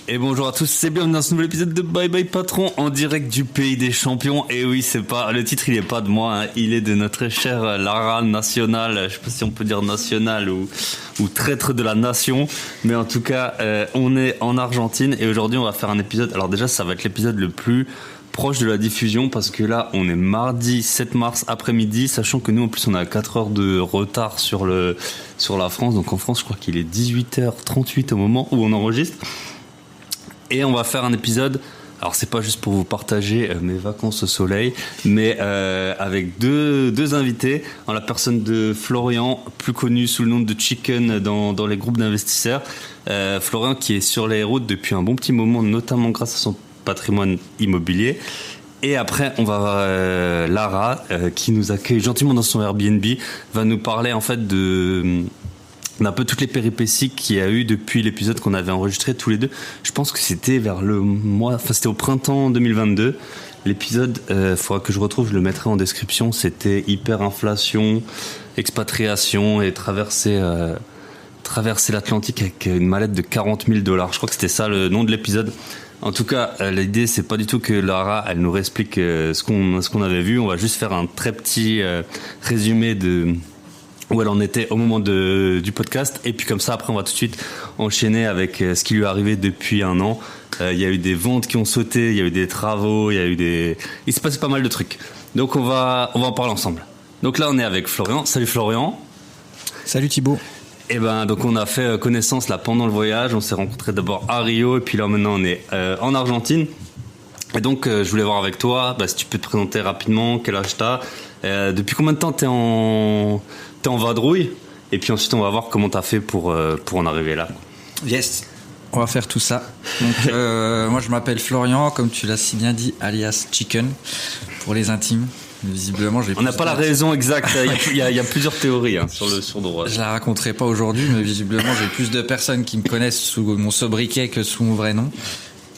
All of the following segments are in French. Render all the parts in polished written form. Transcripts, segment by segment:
Et bonjour à tous, c'est bienvenue dans ce nouvel épisode de Bye Bye Patron en direct du pays des champions. Et oui, c'est pas le titre, il est pas de moi, hein, il est de notre chère Lara nationale. Je sais pas si on peut dire nationale ou traître de la nation, mais en tout cas, on est en Argentine et aujourd'hui on va faire un épisode. Alors déjà, ça va être l'épisode le plus proche de la diffusion parce que là, on est mardi 7 mars après-midi, sachant que nous en plus on a 4 heures de retard sur la France. Donc en France, je crois qu'il est 18h38 au moment où on enregistre. Et on va faire un épisode, alors c'est pas juste pour vous partager mes vacances au soleil, mais avec deux invités, en la personne de Florian, plus connu sous le nom de Chicken dans les groupes d'investisseurs. Florian qui est sur les routes depuis un bon petit moment, notamment grâce à son patrimoine immobilier. Et après, on va voir Lara, qui nous accueille gentiment dans son Airbnb, va nous parler en fait d'un peu toutes les péripéties qu'il y a eu depuis l'épisode qu'on avait enregistré tous les deux. Je pense que c'était c'était au printemps 2022. L'épisode, faudra que je retrouve, je le mettrai en description. C'était hyperinflation, expatriation et traverser l'Atlantique avec une mallette de $40,000. Je crois que c'était ça le nom de l'épisode. En tout cas, l'idée, c'est pas du tout que Lara, elle nous réexplique ce qu'on avait vu. On va juste faire un très petit résumé de où elle en était au moment du podcast, et puis comme ça après on va tout de suite enchaîner avec ce qui lui est arrivé depuis un an. Il y a eu des ventes qui ont sauté, il y a eu des travaux, il s'est passé pas mal de trucs, donc on va en parler ensemble. Donc là on est avec Florian. Salut Florian. Salut Thibaut. Et donc on a fait connaissance là pendant le voyage, on s'est rencontrés d'abord à Rio et puis là maintenant on est en Argentine. Et donc je voulais voir avec toi si tu peux te présenter rapidement, quel âge t'as, depuis combien de temps t'es en vadrouille, et puis ensuite on va voir comment t'as fait pour en arriver là. Yes, on va faire tout ça. Donc moi je m'appelle Florian, comme tu l'as si bien dit, alias Chicken pour les intimes. Visiblement, on n'a pas la raison exacte. Il y a plusieurs théories sur le droit. Je la raconterai pas aujourd'hui, mais visiblement j'ai plus de personnes qui me connaissent sous mon sobriquet que sous mon vrai nom.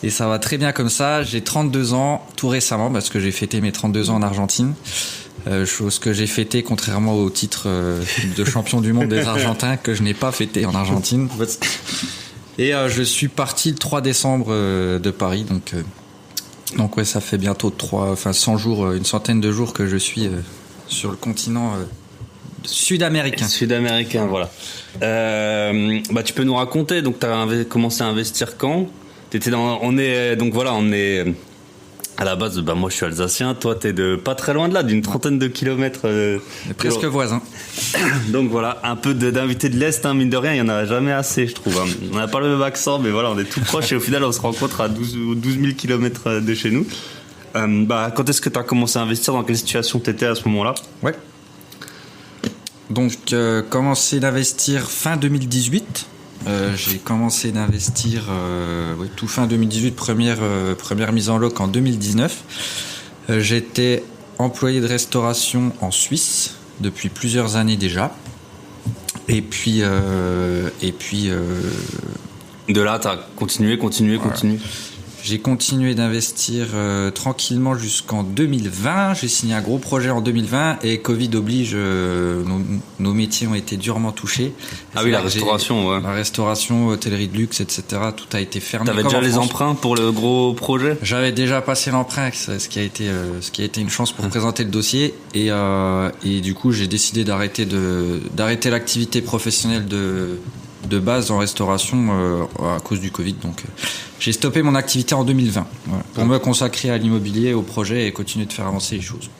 Et ça va très bien comme ça. J'ai 32 ans tout récemment parce que j'ai fêté mes 32 ans en Argentine. Chose que j'ai fêté contrairement au titre de champion du monde des Argentins que je n'ai pas fêté en Argentine. Et je suis parti le 3 décembre de Paris. Donc ouais, ça fait bientôt 100 jours, une centaine de jours que je suis sur le continent sud-américain. Sud-américain, voilà. Tu peux nous raconter, donc tu as commencé à investir quand ? On est à la base, moi je suis alsacien, toi t'es de pas très loin de là, d'une trentaine de kilomètres. Presque voisin. Donc voilà, un peu d'invités de l'Est, mine de rien, il y en a jamais assez, je trouve. On n'a pas le même accent, mais voilà, on est tout proche et au final on se rencontre à 12 000 kilomètres de chez nous. Quand est-ce que tu as commencé à investir, dans quelle situation t'étais à ce moment-là ? Ouais. Donc commencé d'investir fin 2018. J'ai commencé d'investir tout fin 2018, première mise en loc en 2019. J'étais employé de restauration en Suisse depuis plusieurs années déjà. Et puis de là, tu as continué. J'ai continué d'investir tranquillement jusqu'en 2020. J'ai signé un gros projet en 2020 et Covid oblige, nos métiers ont été durement touchés. La restauration, ouais. La restauration, hôtellerie de luxe, etc. Tout a été fermé. T'avais déjà les emprunts pour le gros projet ? J'avais déjà passé l'emprunt, ce qui a été une chance pour présenter le dossier. Et du coup, j'ai décidé d'arrêter l'activité professionnelle de base en restauration à cause du Covid. Donc j'ai stoppé mon activité en 2020 pour me consacrer à l'immobilier, au projet et continuer de faire avancer les choses.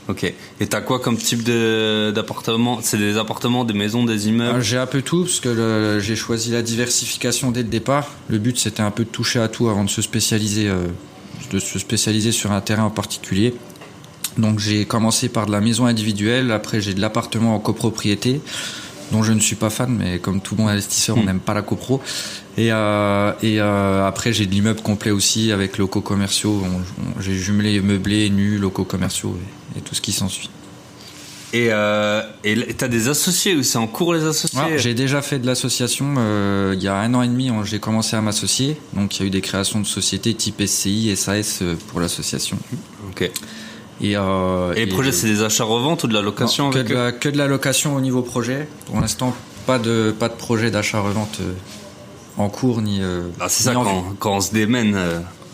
Ok. Et t'as quoi comme type d'appartement ? C'est des appartements, des maisons, des immeubles ? J'ai un peu tout parce que j'ai choisi la diversification dès le départ. Le but c'était un peu de toucher à tout avant de se spécialiser sur un terrain en particulier. Donc j'ai commencé par de la maison individuelle, après j'ai de l'appartement en copropriété, dont je ne suis pas fan, mais comme tout bon investisseur, on n'aime pas la copro. Et après, j'ai de l'immeuble complet aussi, avec locaux commerciaux. J'ai jumelé meublés, nus, locaux commerciaux et tout ce qui s'ensuit. Et t'as des associés ou c'est en cours les associés ? J'ai déjà fait de l'association. Il y a 1 an et demi, j'ai commencé à m'associer. Donc il y a eu des créations de sociétés type SCI, SAS pour l'association. Ok. Et les projets, c'est des achats-reventes ou de la location ? Que de la location au niveau projet. Pour l'instant, pas de projet d'achat-revente en cours ni. C'est ça, ni quand on se démène.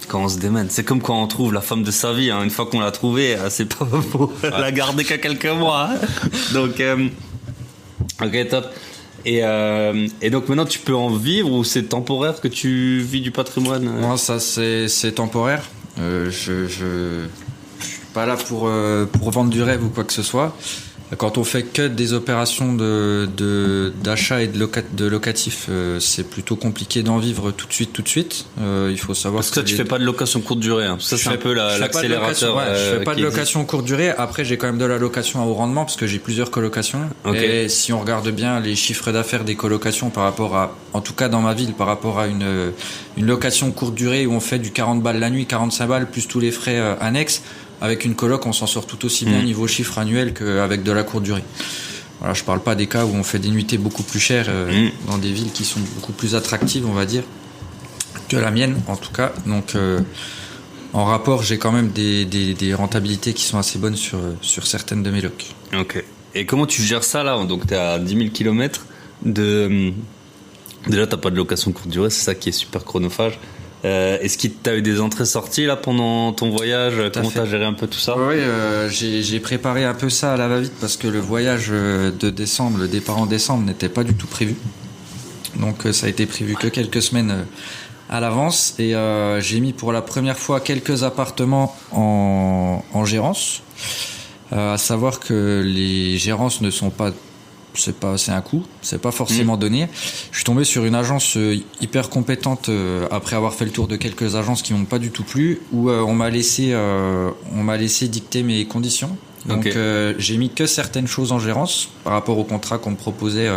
Quand on se démène, c'est comme quand on trouve la femme de sa vie. Une fois qu'on l'a trouvée, c'est pas pour la garder qu'à quelques mois. Donc, ok, top. Et donc maintenant, tu peux en vivre ou c'est temporaire que tu vis du patrimoine? Non, ça c'est temporaire. Je suis pas là pour vendre du rêve ou quoi que ce soit. Quand on fait que des opérations d'achat et de locatif, c'est plutôt compliqué d'en vivre tout de suite. Il faut savoir parce que tu fais pas de location courte durée. Ça, c'est un peu l'accélérateur. Je fais pas de location courte durée. Après, j'ai quand même de la location à haut rendement parce que j'ai plusieurs colocations. Okay. Et si on regarde bien les chiffres d'affaires des colocations par rapport à, en tout cas dans ma ville, par rapport à une location courte durée où on fait du 40 balles la nuit, 45 balles plus tous les frais annexes. Avec une coloc, on s'en sort tout aussi bien niveau chiffre annuel qu'avec de la courte durée. Voilà, je parle pas des cas où on fait des nuitées beaucoup plus chères dans des villes qui sont beaucoup plus attractives, on va dire, que la mienne, en tout cas. Donc, en rapport, j'ai quand même des rentabilités qui sont assez bonnes sur certaines de mes locs. Ok. Et comment tu gères ça, là? Donc, t'es à 10 000 km Déjà, t'as pas de location courte durée, c'est ça qui est super chronophage. Est-ce que tu as eu des entrées-sorties là pendant ton voyage? Comment tu as géré un peu tout ça? Oui, j'ai préparé un peu ça à la va-vite parce que le voyage de décembre, le départ en décembre n'était pas du tout prévu. Donc ça a été prévu que quelques semaines à l'avance et j'ai mis pour la première fois quelques appartements en gérance. À savoir que les gérances ne sont pas... c'est un coût, c'est pas forcément donné. Je suis tombé sur une agence hyper compétente après avoir fait le tour de quelques agences qui m'ont pas du tout plu, où on m'a laissé dicter mes conditions. Donc j'ai mis que certaines choses en gérance par rapport au contrat qu'on me proposait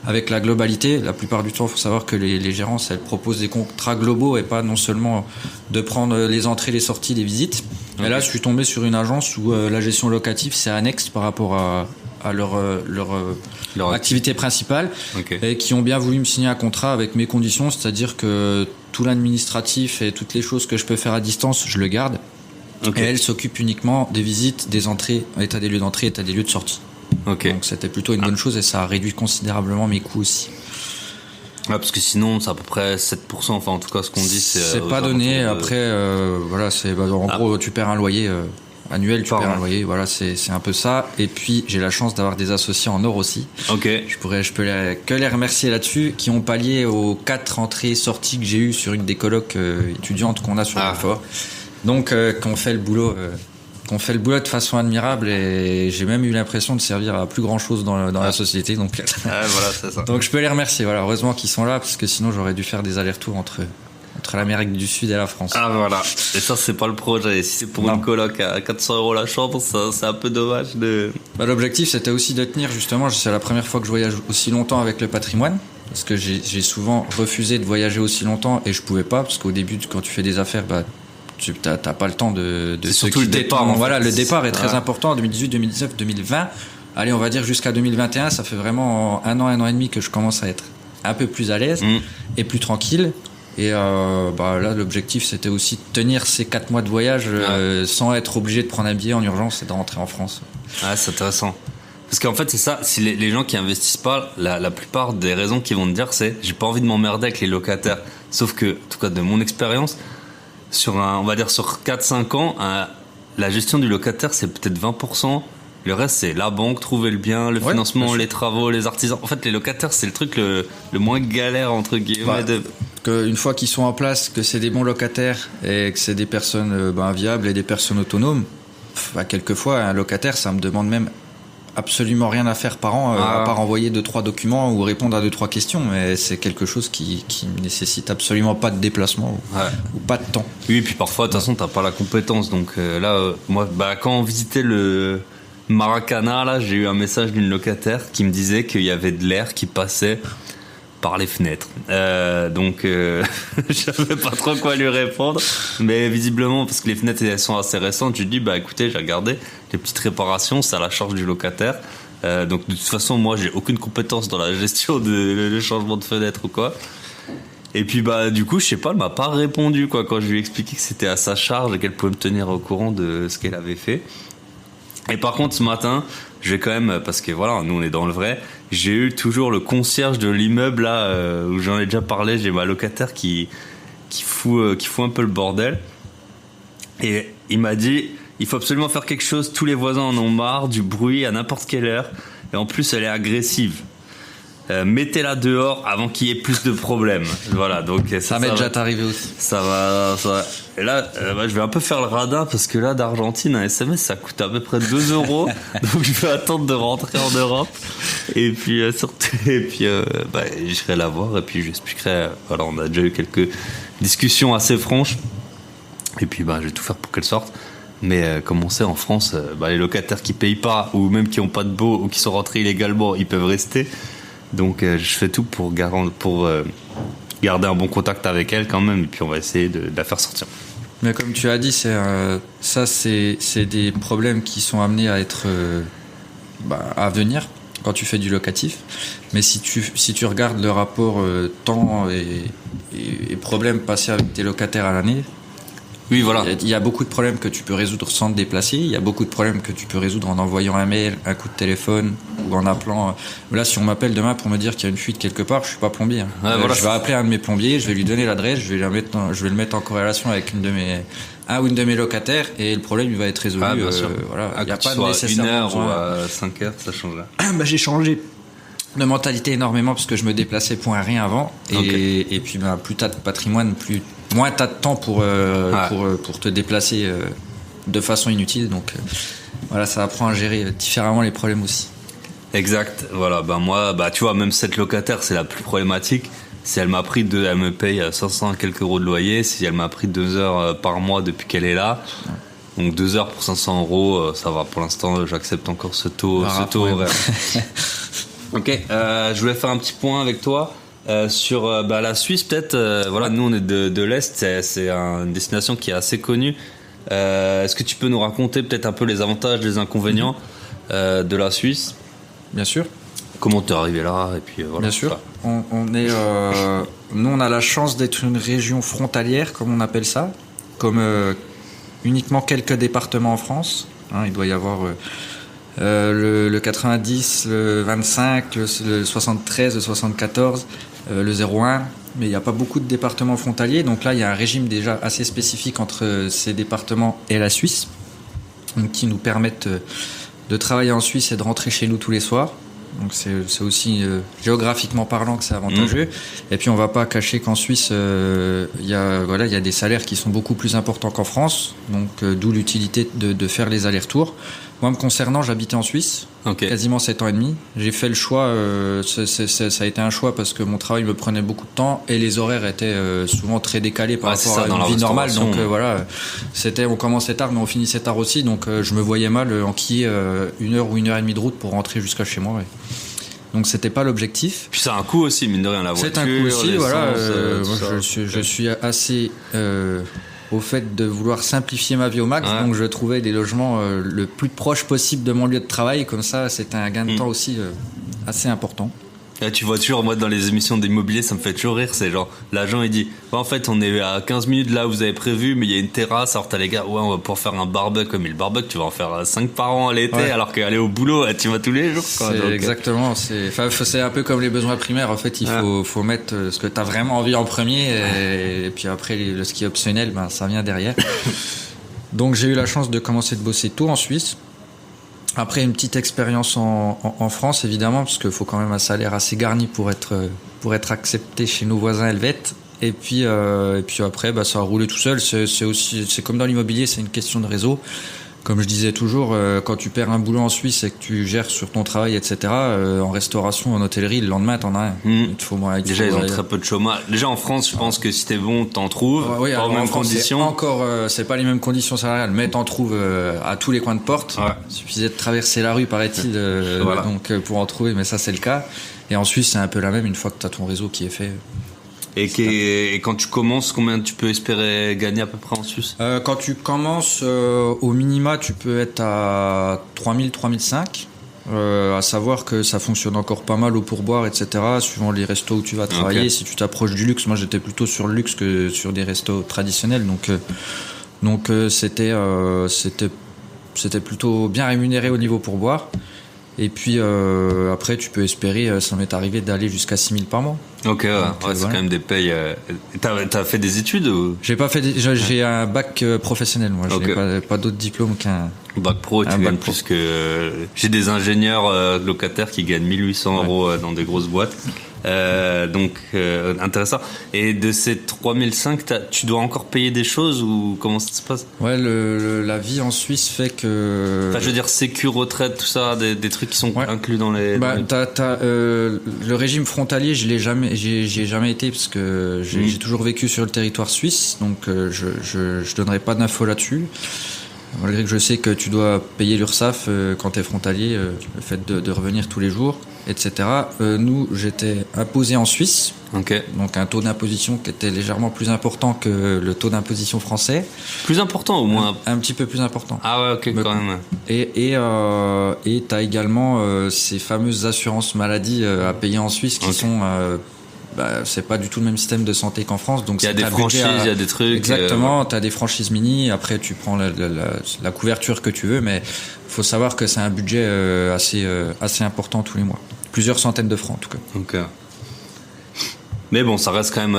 avec la globalité. La plupart du temps, il faut savoir que les gérances, elles proposent des contrats globaux et pas non seulement de prendre les entrées, les sorties, les visites. Et là, je suis tombé sur une agence où la gestion locative, c'est annexe par rapport à leur activité principale et qui ont bien voulu me signer un contrat avec mes conditions, c'est-à-dire que tout l'administratif et toutes les choses que je peux faire à distance, je le garde. Et elle s'occupe uniquement des visites, des entrées, état des lieux d'entrée, état des lieux de sortie. Donc c'était plutôt une bonne chose et ça a réduit considérablement mes coûts aussi. Parce que sinon c'est à peu près 7%, enfin en tout cas ce qu'on dit c'est pas donné. Après voilà, c'est en gros tu perds un loyer annuel, tu perds un loyer, voilà, c'est un peu ça. Et puis j'ai la chance d'avoir des associés en or aussi. Je peux que les remercier là-dessus, qui ont pallié aux 4 entrées et sorties que j'ai eues sur une des colocs étudiantes qu'on a sur Belfort. Donc qu'on fait le boulot de façon admirable et j'ai même eu l'impression de servir à plus grand chose dans la société. Donc voilà, c'est ça. Donc je peux les remercier. Voilà, heureusement qu'ils sont là parce que sinon j'aurais dû faire des allers-retours entre l'Amérique du Sud et la France. Voilà. Et ça, c'est pas le projet. Si c'est pour une coloc à 400 € la chambre, ça, c'est un peu dommage de... L'objectif, c'était aussi de tenir, justement, c'est la première fois que je voyage aussi longtemps avec le patrimoine. Parce que j'ai souvent refusé de voyager aussi longtemps et je pouvais pas. Parce qu'au début, quand tu fais des affaires, t'as pas le temps de surtout le départ. Voilà, le départ est très important. 2018, 2019, 2020. Allez, on va dire jusqu'à 2021. Ça fait vraiment un an et demi que je commence à être un peu plus à l'aise et plus tranquille. Et là, l'objectif, c'était aussi de tenir ces 4 mois de voyage sans être obligé de prendre un billet en urgence et de rentrer en France. C'est intéressant. Parce qu'en fait, c'est ça, si les gens qui investissent pas, la plupart des raisons qu'ils vont te dire, c'est j'ai pas envie de m'emmerder avec les locataires. Sauf que, en tout cas, de mon expérience, on va dire sur 4-5 ans, la gestion du locataire, c'est peut-être 20%. Le reste, c'est la banque, trouver le bien, le financement, les travaux, les artisans. En fait, les locataires, c'est le truc le moins galère, entre guillemets. Une fois qu'ils sont en place, que c'est des bons locataires et que c'est des personnes viables et des personnes autonomes, quelquefois, un locataire, ça me demande même absolument rien à faire par an, à part envoyer 2-3 documents ou répondre à 2-3 questions. Mais c'est quelque chose qui nécessite absolument pas de déplacement ou pas de temps. Oui, et puis parfois, de toute façon, t'as pas la compétence. Donc là, moi, quand on visitait le Maracana, là, j'ai eu un message d'une locataire qui me disait qu'il y avait de l'air qui passait par les fenêtres. Donc je savais pas trop quoi lui répondre, mais visiblement, parce que les fenêtres elles sont assez récentes, je lui dis écoutez, j'ai regardé les petites réparations, c'est à la charge du locataire. Donc de toute façon, moi j'ai aucune compétence dans la gestion de changement de fenêtre ou quoi. Et puis du coup, je sais pas, elle m'a pas répondu quand je lui ai expliqué que c'était à sa charge et qu'elle pouvait me tenir au courant de ce qu'elle avait fait. Et par contre, ce matin, je vais quand même, parce que voilà, nous on est dans le vrai, j'ai eu toujours le concierge de l'immeuble là, où j'en ai déjà parlé, j'ai ma locataire qui fout un peu le bordel. Et il m'a dit, il faut absolument faire quelque chose, tous les voisins en ont marre du bruit à n'importe quelle heure, et en plus elle est agressive. Mettez-la dehors avant qu'il y ait plus de problèmes. Voilà, donc ça m'est déjà arrivé aussi. Ça va. Et là, je vais un peu faire le radin parce que là, d'Argentine, un SMS, ça coûte à peu près 2 euros. Donc je vais attendre de rentrer en Europe. Et puis surtout, j'irai la voir et puis j'expliquerai. Voilà, on a déjà eu quelques discussions assez franches. Et puis je vais tout faire pour qu'elle sorte. Mais comme on sait en France, les locataires qui payent pas ou même qui ont pas de baux ou qui sont rentrés illégalement, ils peuvent rester. Donc je fais tout pour garder un bon contact avec elle quand même, et puis on va essayer de la faire sortir. Mais comme tu as dit, c'est des problèmes qui sont amenés à être à venir quand tu fais du locatif. Mais si tu regardes le rapport temps et problèmes passés avec tes locataires à l'année, oui, voilà. Il y a beaucoup de problèmes que tu peux résoudre sans te déplacer. Il y a beaucoup de problèmes que tu peux résoudre en envoyant un mail, un coup de téléphone ou en appelant. Là, si on m'appelle demain pour me dire qu'il y a une fuite quelque part, je suis pas plombier. Ouais, voilà. Je vais appeler un de mes plombiers, je vais lui donner l'adresse, je vais le mettre en corrélation avec un ou une de mes locataires, et le problème il va être résolu. Bien sûr. Voilà. Il y a pas de nécessaire 1 heure ou à 5 heures, ça change là. J'ai changé de mentalité énormément parce que je me déplaçais pour un rien avant, et puis plus t'as de patrimoine, moins t'as de temps pour te déplacer de façon inutile. Donc voilà, ça apprend à gérer différemment les problèmes aussi. Exact. Voilà. Moi, tu vois, même cette locataire, c'est la plus problématique. Si elle m'a pris elle me paye 500 et quelques euros de loyer. Si elle m'a pris 2 heures par mois depuis qu'elle est là, donc 2 heures pour 500 euros, ça va. Pour l'instant, j'accepte encore ce taux horaire. Ok. Je voulais faire un petit point avec toi. Sur la Suisse peut-être, nous on est de l'Est, c'est une destination qui est assez connue. Est-ce que tu peux nous raconter peut-être un peu les avantages, les inconvénients de la Suisse? Bien sûr. Comment t'es arrivé là et puis voilà. Bien sûr. Nous on a la chance d'être une région frontalière, comme on appelle ça, comme uniquement quelques départements en France. Il doit y avoir le 90, le 25, le 73, le 74. Le 01, mais il n'y a pas beaucoup de départements frontaliers, donc là il y a un régime déjà assez spécifique entre ces départements et la Suisse, donc qui nous permettent de travailler en Suisse et de rentrer chez nous tous les soirs. Donc c'est aussi géographiquement parlant que c'est avantageux. Et puis on va pas cacher qu'en Suisse il y a des salaires qui sont beaucoup plus importants qu'en France, donc d'où l'utilité de faire les allers-retours. Moi, me concernant, j'habitais en Suisse, quasiment 7 ans et demi. J'ai fait le choix, ça a été un choix parce que mon travail me prenait beaucoup de temps et les horaires étaient souvent très décalés par rapport à une vie normale. Donc on commençait tard mais on finissait tard aussi, donc je me voyais mal enquiller 1 heure ou 1 heure et demie de route pour rentrer jusqu'à chez moi. Ouais. Donc c'était pas l'objectif. Puis c'est un coût aussi, mine de rien, la voiture. C'est un coût aussi, voilà. Moi, je suis assez au fait de vouloir simplifier ma vie au max, donc je trouvais des logements le plus proche possible de mon lieu de travail, comme ça c'était un gain de temps aussi assez important. Là, tu vois toujours, moi dans les émissions d'immobilier, ça me fait toujours rire, c'est genre l'agent il dit en fait on est à 15 minutes là où vous avez prévu, mais il y a une terrasse, alors t'as les gars, on va pouvoir faire un barbecue, mais le barbecue tu vas en faire 5 par an à l'été, alors qu'aller au boulot tu vas tous les jours quoi. C'est exactement, c'est un peu comme les besoins primaires, en fait il faut mettre ce que t'as vraiment envie en premier, et puis après ce qui est optionnel, ça vient derrière. Donc j'ai eu la chance de commencer de bosser tôt en Suisse. Après une petite expérience en France, évidemment, parce qu'il faut quand même un salaire assez garni pour être accepté chez nos voisins helvètes. Et puis après, ça a roulé tout seul. C'est comme dans l'immobilier, c'est une question de réseau. Comme je disais toujours, quand tu perds un boulot en Suisse et que tu gères sur ton travail, etc., en restauration, en hôtellerie, le lendemain, t'en as un. Déjà, ils ont très peu de chômage. Déjà, en France, je pense que si t'es bon, t'en trouves. Pas aux mêmes conditions. C'est pas les mêmes conditions salariales, mais t'en trouves à tous les coins de porte. Il suffisait de traverser la rue, paraît-il, donc pour en trouver, mais ça, c'est le cas. Et en Suisse, c'est un peu la même une fois que t'as ton réseau qui est fait. Et quand tu commences, combien tu peux espérer gagner à peu près en Suisse? Quand tu commences, au minima, tu peux être à 3000, 3005. À savoir que ça fonctionne encore pas mal au pourboire, etc. Suivant les restos où tu vas travailler. Si tu t'approches du luxe, moi j'étais plutôt sur le luxe que sur des restos traditionnels. Donc c'était plutôt bien rémunéré au niveau pourboire. Et puis après, tu peux espérer, ça m'est arrivé d'aller jusqu'à 6 000 par mois. Ok, ouais, c'est voilà. quand même des payes. T'as fait des études ou... J'ai pas fait, j'ai un bac professionnel, moi. Ok. J'ai pas d'autres diplômes qu'un. Bac pro, tu Un gagnes bac pro. plus que... J'ai des ingénieurs locataires qui gagnent 1800 euros dans des grosses boîtes. Donc, intéressant. Et de ces 3005, tu dois encore payer des choses ou comment ça se passe? Ouais, la vie en Suisse fait que. Enfin, je veux dire, sécu, retraite, tout ça, des trucs qui sont Ouais. inclus dans les... Bah, le régime frontalier, j'y ai jamais été parce que j'ai toujours vécu sur le territoire suisse, donc je donnerai pas d'infos là-dessus. Malgré que je sais que tu dois payer l'URSSAF quand tu es frontalier, le fait de revenir tous les jours, etc. Nous, j'étais imposé en Suisse, Ok. donc un taux d'imposition qui était légèrement plus important que le taux d'imposition français. Plus important au moins. Un petit peu plus important. Ah ouais, ok, Mais- quand même. Et t'as également ces fameuses assurances maladie à payer en Suisse qui Ok. sont c'est pas du tout le même système de santé qu'en France, donc Il y a c'est des un budget franchises, il y a des trucs. Exactement, t'as des franchises mini, après tu prends la couverture que tu veux, mais faut savoir que c'est un budget assez important tous les mois. Plusieurs centaines de francs en tout cas. Ok. Mais bon, ça reste quand même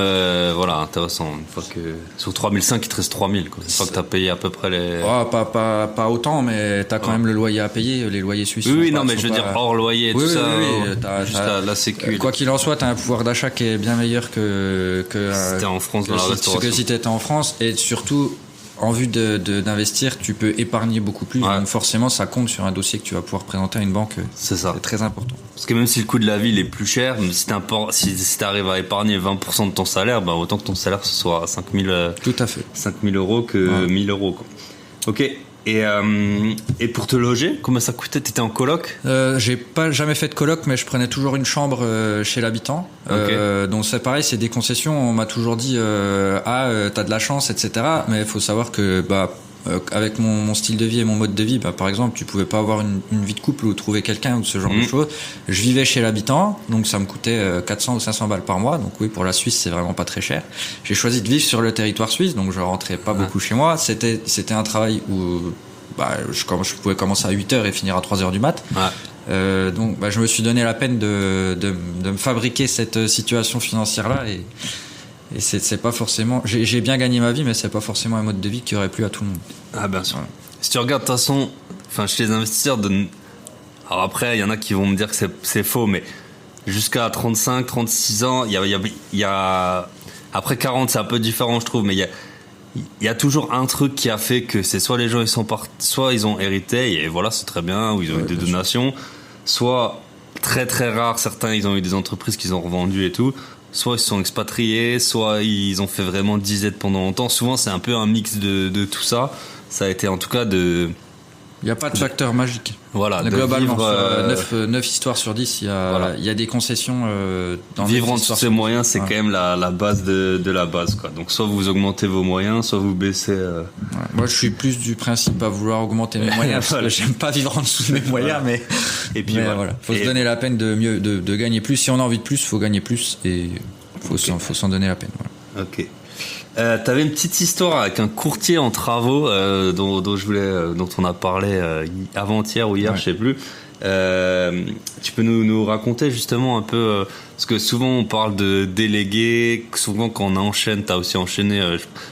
intéressant. Une fois que sur 3005, il te reste 3000 quoi. Une fois que t'as payé à peu près les... Oh, pas autant, mais t'as quand même le loyer à payer, les loyers suisses. Oui, sont non, pas- mais sont je veux pas- dire hors loyer et Oui, tout oui, ça. oui, juste t'as- la sécu. Quoi qu'il en soit, t'as un pouvoir d'achat qui est bien meilleur que Si t'es en France dans la restauration. que si t'étais en France, et surtout en vue d'investir, tu peux épargner beaucoup plus. Ouais. Donc forcément, ça compte sur un dossier que tu vas pouvoir présenter à une banque. C'est ça. C'est très important. Parce que même si le coût de la vie il est plus cher, même si si t'arrives à épargner 20% de ton salaire, bah autant que ton salaire ce soit 5000 Tout à fait. 5000 euros que 1000 euros quoi. Ok. Et pour te loger, combien ça coûtait? T'étais en coloc? J'ai pas jamais fait de coloc, mais je prenais toujours une chambre chez l'habitant. Donc c'est pareil, c'est des concessions. On m'a toujours dit t'as de la chance, etc. Mais il faut savoir que avec mon style de vie et mon mode de vie, par exemple, tu pouvais pas avoir une vie de couple ou trouver quelqu'un ou ce genre de choses. Je vivais chez l'habitant, donc ça me coûtait 400 ou 500 balles par mois. Donc oui, pour la Suisse, c'est vraiment pas très cher. J'ai choisi de vivre sur le territoire suisse, donc je rentrais pas beaucoup chez moi. C'était un travail où je pouvais commencer à 8h et finir à 3h du mat. Ouais. Donc je me suis donné la peine de me fabriquer cette situation financière-là et c'est pas forcément... J'ai bien gagné ma vie, mais c'est pas forcément un mode de vie qui aurait plu à tout le monde. Ah bien sûr. Si tu regardes de toute façon, chez les investisseurs, alors après il y en a qui vont me dire que c'est faux, mais jusqu'à 35, 36 ans, il y a après 40 c'est un peu différent je trouve, mais il y a toujours un truc qui a fait que c'est soit les gens ils sont soit ils ont hérité et voilà c'est très bien, ou ils ont eu des donations, soit très très rare certains ils ont eu des entreprises qu'ils ont revendues et tout. Soit ils se sont expatriés, soit ils ont fait vraiment disette pendant longtemps. Souvent, c'est un peu un mix de tout ça. Ça a été en tout cas Il n'y a pas de facteur magique. Voilà, de Globalement, vivre, sur 9 histoires sur 10, il y a des concessions dans vivre en 9 dessous de histoires ses sur 10. moyens, c'est quand même la base de la base, quoi. Donc, soit vous augmentez vos moyens, soit vous baissez. Ouais. Moi, je suis plus du principe à vouloir augmenter mes moyens parce que j'aime pas vivre en dessous de mes moyens, mais Et puis voilà. Faut se donner la peine de gagner plus. Si on a envie de plus, faut gagner plus et faut s'en donner la peine. Voilà. Ok. T'avais une petite histoire avec un courtier en travaux dont on a parlé avant-hier ou hier, je sais plus. Tu peux nous raconter justement un peu parce que souvent on parle de délégués, souvent quand on enchaîne, t'as aussi enchaîné.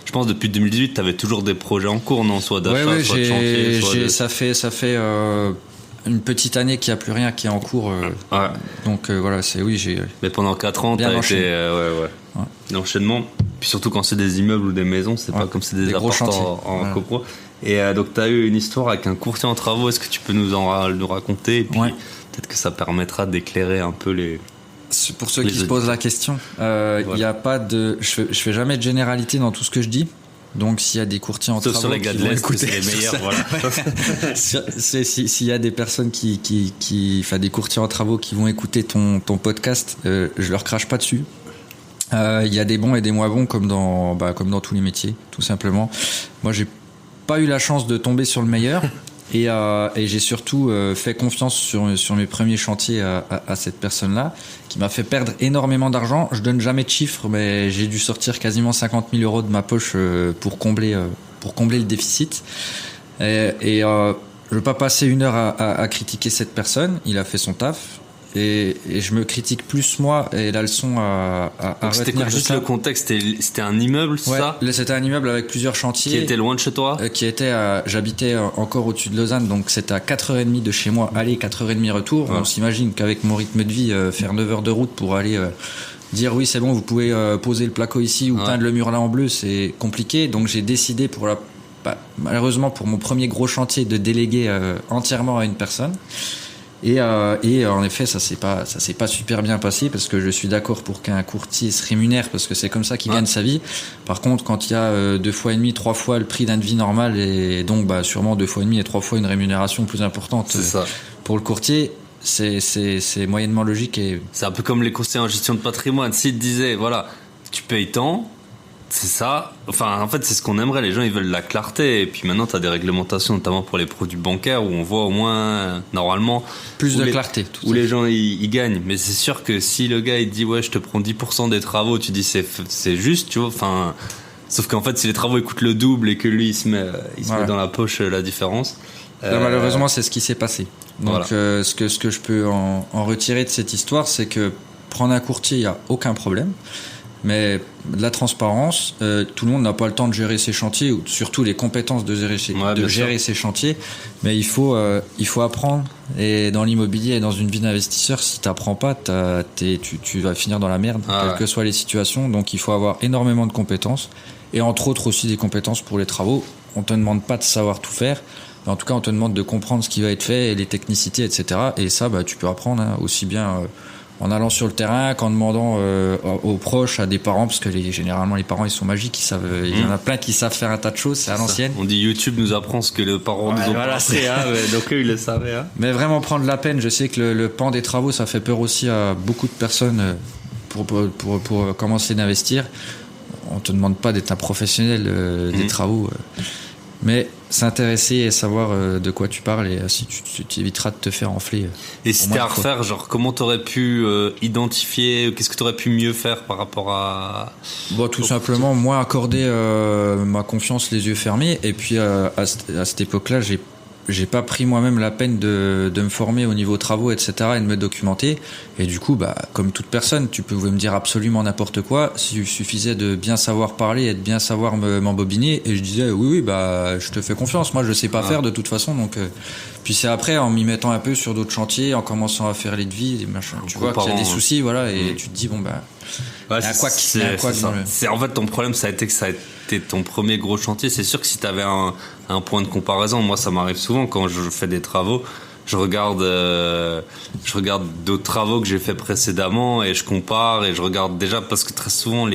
Je pense depuis 2018, t'avais toujours des projets en cours, non, soit d'achat, soit de chantier. Ça fait une petite année qu'il n'y a plus rien qui est en cours. Ouais. Donc voilà, j'ai. Mais pendant 4 ans, bien t'as enchaîné. été l'enchaînement. Puis surtout quand c'est des immeubles ou des maisons, c'est pas comme c'est des gros appartements en copro. Et donc t'as eu une histoire avec un courtier en travaux. Est-ce que tu peux nous raconter? Et puis peut-être que ça permettra d'éclairer un peu les. Pour ceux qui se posent la question, il y a pas de. Je fais jamais de généralité dans tout ce que je dis. Donc s'il y a des courtiers en travaux sur les gars qui de vont l'Est, écouter, c'est les meilleurs, voilà. S'il y a des personnes enfin des courtiers en travaux qui vont écouter ton podcast, je leur crache pas dessus. Il y a des bons et des moins bons comme dans tous les métiers, tout simplement. Moi, j'ai pas eu la chance de tomber sur le meilleur et j'ai surtout fait confiance sur mes premiers chantiers à cette personne-là qui m'a fait perdre énormément d'argent. Je donne jamais de chiffres, mais j'ai dû sortir quasiment 50 000 € de ma poche pour combler le déficit. veux pas passer une heure à critiquer cette personne. Il a fait son taf. Et je me critique plus moi et la leçon à donc c'était retenir juste de ça. le contexte, c'était un immeuble, c'est ça? C'était un immeuble avec plusieurs chantiers. Qui était loin de chez toi? J'habitais encore au-dessus de Lausanne, donc c'était à 4h30 de chez moi, aller 4h30 retour. On s'imagine qu'avec mon rythme de vie, faire 9 heures de route pour aller dire oui c'est bon, vous pouvez poser le placo ici ou peindre le mur là en bleu, c'est compliqué. Donc j'ai décidé malheureusement pour mon premier gros chantier de déléguer entièrement à une personne. Et en effet, ça s'est pas super bien passé parce que je suis d'accord pour qu'un courtier se rémunère parce que c'est comme ça qu'il gagne sa vie. Par contre, quand il y a 2 fois et demi, 3 fois le prix d'un devis normal et donc sûrement 2 fois et demi et 3 fois une rémunération plus importante pour le courtier, c'est moyennement logique. Et c'est un peu comme les conseillers en gestion de patrimoine. S'ils te disaient voilà, tu payes tant, c'est ça. Enfin, en fait, c'est ce qu'on aimerait. Les gens, ils veulent la clarté. Et puis maintenant, tu as des réglementations, notamment pour les produits bancaires, où on voit au moins, normalement... plus de clarté. Où les gens, ils gagnent. Mais c'est sûr que si le gars, il dit, ouais, je te prends 10% des travaux, tu dis, c'est juste, tu vois. Enfin, sauf qu'en fait, si les travaux, ils coûtent le double et que lui, il se met dans la poche la différence... malheureusement, c'est ce qui s'est passé. Donc, ce que je peux en retirer de cette histoire, c'est que prendre un courtier, il n'y a aucun problème. Mais de la transparence, tout le monde n'a pas le temps de gérer ses chantiers, ou surtout les compétences de gérer ses chantiers. Mais il faut apprendre. Et dans l'immobilier et dans une vie d'investisseur, si tu n'apprends pas, tu vas finir dans la merde, quelles que soient les situations. Donc il faut avoir énormément de compétences. Et entre autres aussi des compétences pour les travaux. On ne te demande pas de savoir tout faire. Mais en tout cas, on te demande de comprendre ce qui va être fait et les technicités, etc. Et ça, tu peux apprendre aussi bien... en allant sur le terrain, qu'en demandant aux proches, à des parents, parce que généralement les parents ils sont magiques, il y en a plein qui savent faire un tas de choses, c'est à l'ancienne. On dit YouTube nous apprend ce que les parents nous ont passé, donc eux ils le savaient. Mais vraiment prendre la peine, je sais que le pan des travaux ça fait peur aussi à beaucoup de personnes pour commencer d'investir. On te demande pas d'être un professionnel des travaux. Mais s'intéresser et savoir de quoi tu parles et si tu éviteras de te faire enfler. Et si t'es à refaire, genre comment t'aurais pu identifier, qu'est-ce que t'aurais pu mieux faire par rapport à... Tout simplement, moi accorder ma confiance les yeux fermés et puis à cette époque-là, j'ai pas pris moi-même la peine de me former au niveau travaux, etc. et de me documenter. Et du coup, comme toute personne, tu pouvais me dire absolument n'importe quoi. Il suffisait de bien savoir parler et de bien savoir m'embobiner. Et je disais, oui, je te fais confiance. Moi, je sais pas faire de toute façon. Donc, puis c'est après, en m'y mettant un peu sur d'autres chantiers, en commençant à faire les devis, les machins. Tu vois qu'il y a des soucis, voilà. Et tu te dis, c'est en fait ton problème, ça a été que ça a été ton premier gros chantier. C'est sûr que si t'avais un point de comparaison, moi ça m'arrive souvent quand je fais des travaux, je regarde d'autres travaux que j'ai fait précédemment et je compare et je regarde déjà parce que très souvent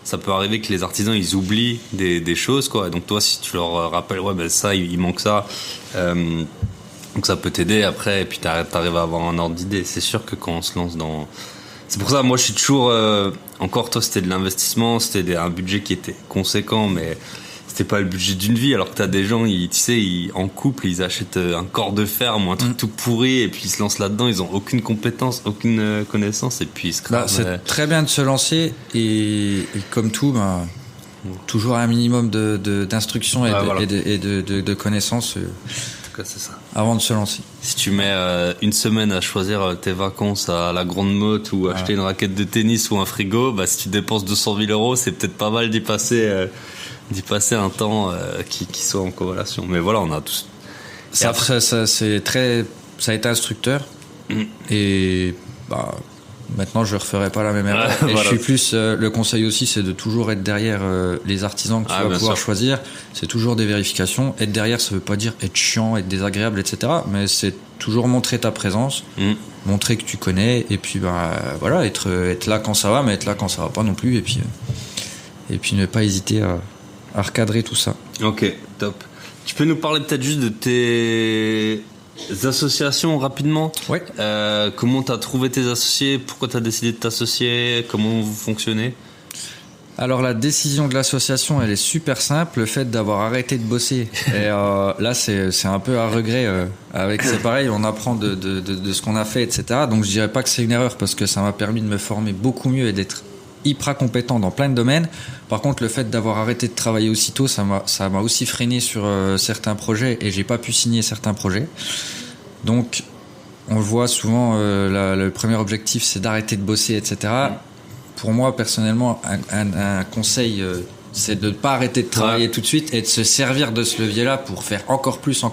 ça peut arriver que les artisans ils oublient des choses quoi. Donc toi si tu leur rappelles ça il manque ça, donc ça peut t'aider après et puis t'arrives à avoir un ordre d'idée. C'est sûr que quand on se lance dans... C'est pour ça moi je suis toujours encore toi c'était de l'investissement, c'était un budget qui était conséquent mais c'était pas le budget d'une vie, alors que t'as des gens, en couple, ils achètent un corps de ferme ou un truc tout pourri et puis ils se lancent là-dedans, ils ont aucune compétence, aucune connaissance et puis ils se crament. C'est très bien de se lancer et comme tout, toujours un minimum d'instruction et de connaissances. En tout cas, c'est ça. Avant de se lancer. Si tu mets une semaine à choisir tes vacances à la Grande Motte ou acheter une raquette de tennis ou un frigo, si tu dépenses 200 000 €, c'est peut-être pas mal d'y passer un temps qui soit en corrélation. Mais voilà, on a tous... Ça a été instructeur. Et maintenant, je ne referai pas la même erreur. Et voilà. Je suis plus... le conseil aussi, c'est de toujours être derrière les artisans que tu vas pouvoir choisir. C'est toujours des vérifications. Être derrière, ça ne veut pas dire être chiant, être désagréable, etc. Mais c'est toujours montrer ta présence, montrer que tu connais. Et puis, être là quand ça va, mais être là quand ça ne va pas non plus. Et puis ne pas hésiter à recadrer tout ça. Ok, top. Tu peux nous parler peut-être juste de tes associations rapidement ? Ouais. Comment tu as trouvé tes associés ? Pourquoi tu as décidé de t'associer ? Comment vous fonctionnez ? Alors la décision de l'association, elle est super simple. Le fait d'avoir arrêté de bosser. Et là, c'est un peu à regret. C'est pareil, on apprend de ce qu'on a fait, etc. Donc je dirais pas que c'est une erreur parce que ça m'a permis de me former beaucoup mieux et d'être hyper compétent dans plein de domaines. Par contre, le fait d'avoir arrêté de travailler aussitôt, ça m'a aussi freiné sur certains projets et j'ai pas pu signer certains projets. Donc, on le voit souvent, le premier objectif, c'est d'arrêter de bosser, etc. Pour moi, personnellement, un conseil, c'est de ne pas arrêter de travailler tout de suite et de se servir de ce levier-là pour faire encore plus.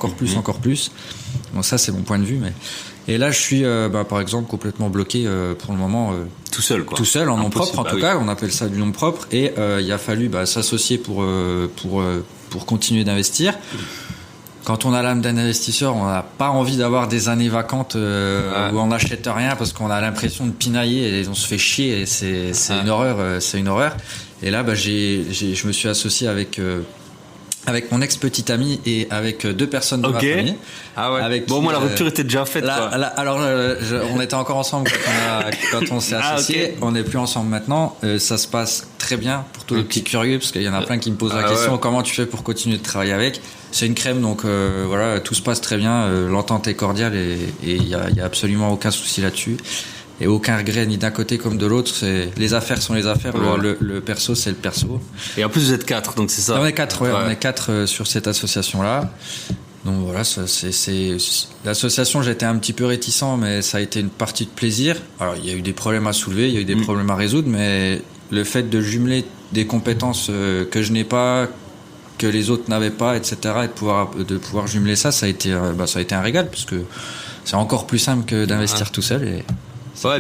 Bon, ça, c'est mon point de vue. Et là, je suis, par exemple, complètement bloqué pour le moment. Tout seul, quoi. Tout seul, en nom Impossible. propre, en tout cas. On appelle ça du nom propre. Et il a fallu s'associer pour continuer d'investir. Quand on a l'âme d'un investisseur, on n'a pas envie d'avoir des années vacantes où on n'achète rien parce qu'on a l'impression de pinailler et on se fait chier. Et c'est une horreur. C'est une horreur. Et là, je me suis associé avec mon ex-petite amie et avec 2 personnes de ma famille. Ah ouais. Avec moi, la rupture était déjà faite. On était encore ensemble quand on s'est associés. On n'est plus ensemble maintenant. Ça se passe très bien pour tous les petits curieux, parce qu'il y en a plein qui me posent la question comment tu fais pour continuer de travailler avec. C'est une crème, donc voilà, tout se passe très bien. L'entente est cordiale et il y a absolument aucun souci là-dessus. Et aucun regret ni d'un côté comme de l'autre. Les affaires sont les affaires, le perso c'est le perso. Et en plus vous êtes 4, donc c'est ça. On est 4, on est 4 sur cette association-là. Donc voilà, c'est l'association. J'étais un petit peu réticent, mais ça a été une partie de plaisir. Alors il y a eu des problèmes à soulever, il y a eu des problèmes à résoudre, mais le fait de jumeler des compétences que je n'ai pas, que les autres n'avaient pas, etc., et de pouvoir jumeler ça a été un régal, parce que c'est encore plus simple que d'investir tout seul. Et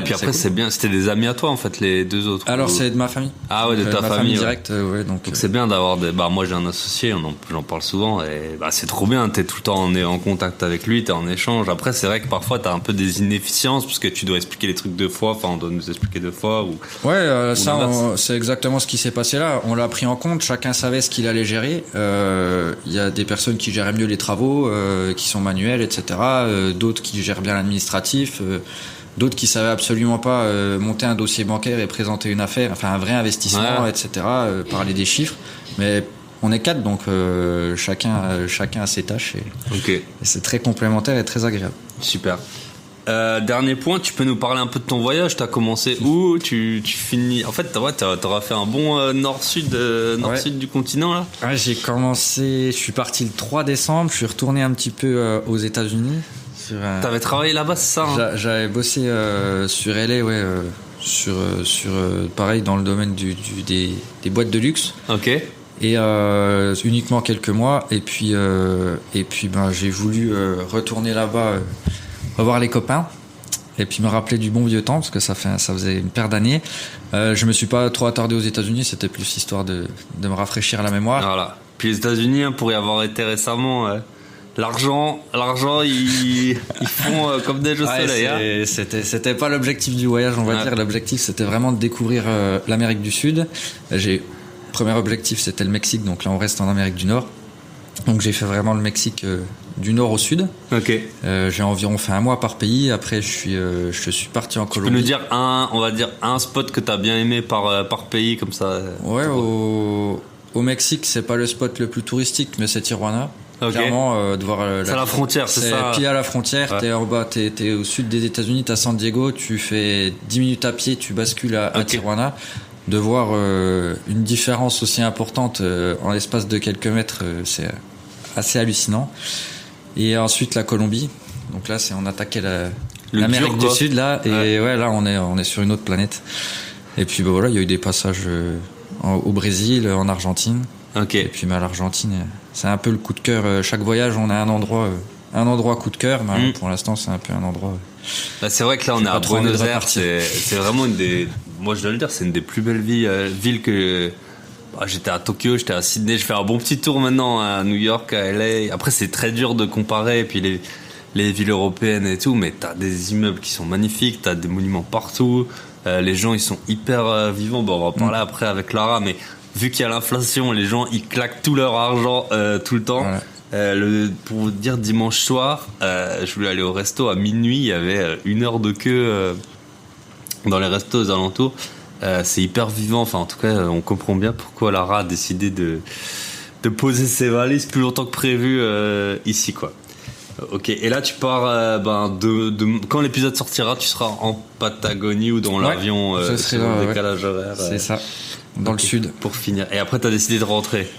puis après, cool. C'est bien. C'était des amis à toi, en fait, les 2 autres. Alors, c'est de ma famille. Ah ouais, de ta famille directe, donc c'est bien d'avoir moi, j'ai un associé, j'en parle souvent, et c'est trop bien. T'es tout le temps en contact avec lui, t'es en échange. Après, c'est vrai que parfois, t'as un peu des inefficiences, parce que tu dois expliquer les trucs 2 fois, enfin, on doit nous expliquer 2 fois. C'est exactement ce qui s'est passé là. On l'a pris en compte, chacun savait ce qu'il allait gérer. Il y a des personnes qui géraient mieux les travaux, qui sont manuels, etc. D'autres qui gèrent bien l'administratif. D'autres qui savaient absolument pas monter un dossier bancaire et présenter une affaire, enfin un vrai investissement, etc., parler des chiffres. Mais on est 4, donc chacun a ses tâches et c'est très complémentaire et très agréable. Super. Dernier point, tu peux nous parler un peu de ton voyage. T'as commencé où? Tu finis. En fait, t'auras fait un bon nord-sud du continent là. Ouais, j'ai commencé. Je suis parti le 3 décembre. Je suis retourné un petit peu aux États-Unis. T'avais travaillé là-bas, c'est ça, hein? J'avais bossé sur LA, sur pareil dans le domaine des boîtes de luxe. Ok. Et uniquement quelques mois. Et puis j'ai voulu retourner là-bas, revoir les copains. Et puis me rappeler du bon vieux temps, parce que ça faisait une paire d'années. Je me suis pas trop attardé aux États-Unis, c'était plus histoire de me rafraîchir la mémoire. Voilà. Puis les États-Unis, pour y avoir été récemment. L'argent, ils font comme neige au soleil. C'était pas l'objectif du voyage, on va dire. L'objectif, c'était vraiment de découvrir l'Amérique du Sud. Premier objectif, c'était le Mexique, donc là, on reste en Amérique du Nord. Donc j'ai fait vraiment le Mexique du nord au sud. Ok. J'ai environ fait 1 mois par pays. Après, je suis parti en Colombie. Tu peux nous dire un spot que t'as bien aimé par pays, comme ça? Ouais, au Mexique, c'est pas le spot le plus touristique, mais c'est Tijuana. Okay. Clairement, de voir c'est à la frontière, c'est ça. Puis à la frontière, t'es en bas, t'es au sud des États-Unis, t'as San Diego, tu fais 10 minutes à pied, tu bascules à Tijuana. De voir une différence aussi importante en l'espace de quelques mètres, c'est assez hallucinant. Et ensuite la Colombie. Donc là, on attaquait l'Amérique du Sud là, et là on est sur une autre planète. Et puis voilà, il y a eu des passages au Brésil, en Argentine. Ok. Et puis à l'Argentine, c'est un peu le coup de cœur. Chaque voyage, on a un endroit coup de cœur. Mais pour l'instant, c'est un peu un endroit. C'est vrai que là, on est à Buenos Aires. C'est vraiment moi, je dois le dire, c'est une des plus belles villes que. J'étais à Tokyo, j'étais à Sydney. Je fais un bon petit tour maintenant à New York, à LA. Après, c'est très dur de comparer. Et puis les villes européennes et tout, mais t'as des immeubles qui sont magnifiques, t'as des monuments partout. Les gens, ils sont hyper vivants. On va en parler après avec Lara, mais vu qu'il y a l'inflation, les gens ils claquent tout leur argent tout le temps. Pour vous dire, dimanche soir, je voulais aller au resto à minuit, il y avait 1 heure de queue dans les restos aux alentours. C'est hyper vivant. Enfin, en tout cas, on comprend bien pourquoi Lara a décidé de poser ses valises plus longtemps que prévu ici, quoi. Ok, et là tu pars quand l'épisode sortira, tu seras en Patagonie ou dans l'avion sur le décalage horaire. C'est ça, dans le sud. Pour finir. Et après t'as décidé de rentrer.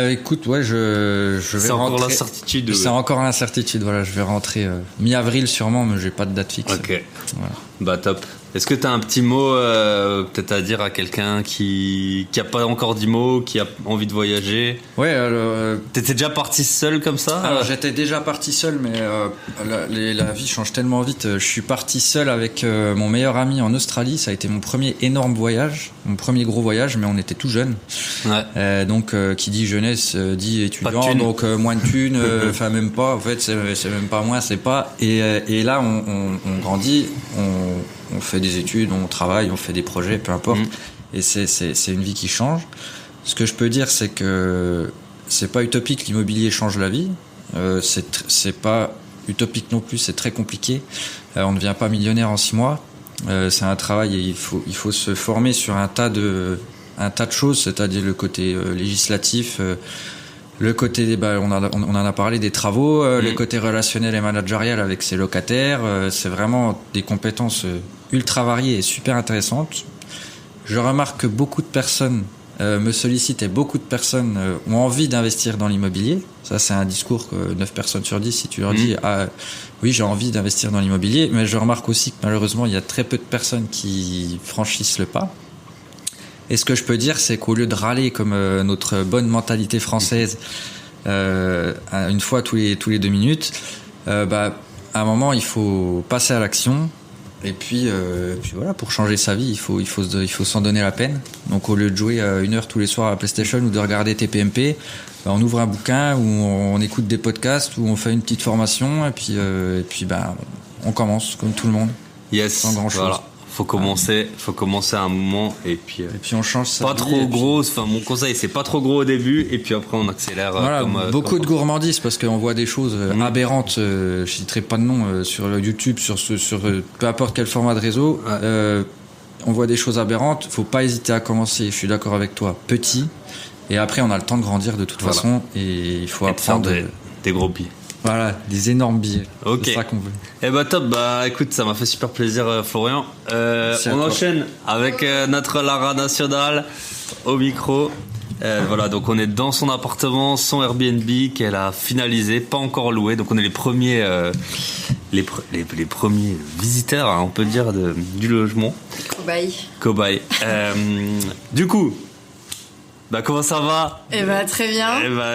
Écoute, je vais rentrer. C'est encore l'incertitude. C'est encore l'incertitude, voilà, je vais rentrer mi-avril sûrement, mais j'ai pas de date fixe. Ok, voilà. Bah top. Est-ce que tu as un petit mot peut-être à dire à quelqu'un qui a pas encore dit mot, qui a envie de voyager? Ouais, t'étais déjà parti seul comme ça? Alors j'étais déjà parti seul, mais la vie change tellement vite. Je suis parti seul avec mon meilleur ami en Australie. Ça a été mon premier énorme voyage, mon premier gros voyage, mais on était tout jeunes. Ouais. Donc qui dit jeunesse dit étudiant, donc moins de thunes, enfin même pas. En fait, c'est même pas moins, c'est pas. Et là, on grandit, on fait des études, on travaille, on fait des projets, peu importe. Et c'est une vie qui change. Ce que je peux dire, c'est que c'est pas utopique, l'immobilier change la vie. C'est pas utopique non plus, c'est très compliqué. On ne devient pas millionnaire en 6 mois. C'est un travail et il faut se former sur un tas de choses, c'est-à-dire le côté législatif, le côté, on en a parlé des travaux, le côté relationnel et managérial avec ses locataires. C'est vraiment des compétences ultra variées et super intéressantes. Je remarque que beaucoup de personnes me sollicitent et beaucoup de personnes ont envie d'investir dans l'immobilier. Ça, c'est un discours que 9 personnes sur 10, si tu leur dis oui, j'ai envie d'investir dans l'immobilier, mais je remarque aussi que malheureusement, il y a très peu de personnes qui franchissent le pas. Et ce que je peux dire, c'est qu'au lieu de râler comme notre bonne mentalité française une fois tous les 2 minutes, à un moment, il faut passer à l'action. Et puis voilà, pour changer sa vie, il faut s'en donner la peine. Donc au lieu de jouer 1 heure tous les soirs à la PlayStation ou de regarder TPMP, on ouvre un bouquin ou on écoute des podcasts ou on fait une petite formation et puis on commence comme tout le monde. Yes. Sans grand chose. Voilà. Faut commencer à un moment et puis on change sa pas vie, trop gros. Enfin, mon conseil, c'est pas trop gros au début et puis après on accélère. Voilà, beaucoup de gourmandise parce qu'on voit des choses aberrantes. Je citerai pas de nom sur YouTube, sur peu importe quel format de réseau. On voit des choses aberrantes. Faut pas hésiter à commencer. Je suis d'accord avec toi. Petit et après on a le temps de grandir de toute façon et il faut apprendre des gros pieds. Voilà, des énormes billets. Ok. C'est ça qu'on veut. Eh bah top, écoute, ça m'a fait super plaisir Florian. On enchaîne avec notre Lara nationale au micro. Voilà, donc on est dans son appartement, son Airbnb qu'elle a finalisé, pas encore loué. Donc on est les premiers premiers visiteurs, on peut dire, du logement. Cobaye. Du coup, comment ça va? Très bien.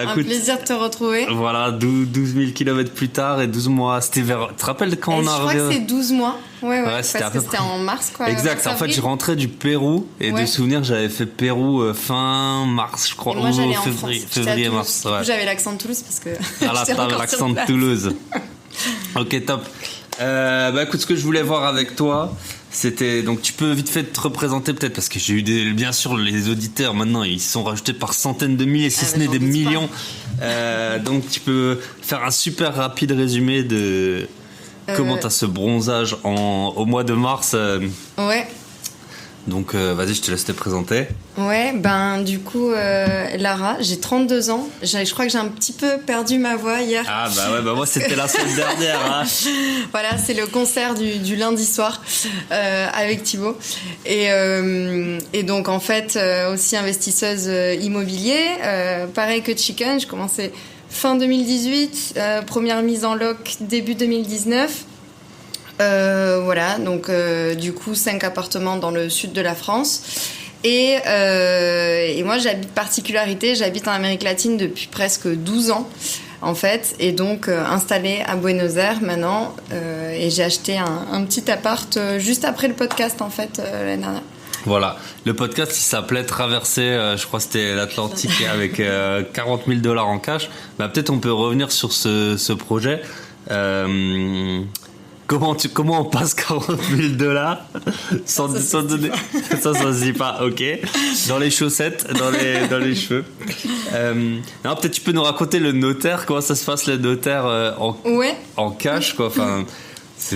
Un plaisir de te retrouver. Voilà, 12 000 km plus tard et 12 mois. C'était vers... Tu te rappelles quand on a... Je crois que c'est 12 mois. Ouais, c'était c'était en mars, quoi. Exact. En fait, je rentrais du Pérou et de souvenir, j'avais fait Pérou fin mars, je crois. Et moi, j'allais en février, mars. Ouais. J'avais l'accent de Toulouse parce que. Voilà, t'avais l'accent de Toulouse. Ok, top. Écoute, ce que je voulais voir avec toi, c'était donc tu peux vite fait te représenter peut-être parce que j'ai eu bien sûr les auditeurs maintenant ils sont rajoutés par centaines de milliers si ce n'est des millions. Donc tu peux faire un super rapide résumé de comment t'as ce bronzage au mois de mars. Ouais. Donc vas-y, je te laisse te présenter. Ouais, du coup Lara, j'ai 32 ans. Je crois que j'ai un petit peu perdu ma voix hier. Ah moi c'était la semaine dernière. Hein. Voilà, c'est le concert du lundi soir avec Thibaut. Et donc en fait aussi investisseuse immobilier. Pareil que Chicken, j'ai commencé fin 2018, première mise en loc début 2019. Voilà, donc du coup 5 appartements dans le sud de la France et moi j'habite en Amérique latine depuis presque 12 ans en fait et donc installée à Buenos Aires maintenant et j'ai acheté un petit appart juste après le podcast en fait l'année dernière. Voilà, le podcast il s'appelait Traverser, je crois que c'était l'Atlantique avec $40 000 en cash. Peut-être on peut revenir sur ce projet. Comment on passe $40 000 sans donner ça se dit pas, ok, dans les chaussettes, dans les cheveux. Non, peut-être tu peux nous raconter le notaire, comment ça se passe le notaire en cash quoi. Enfin,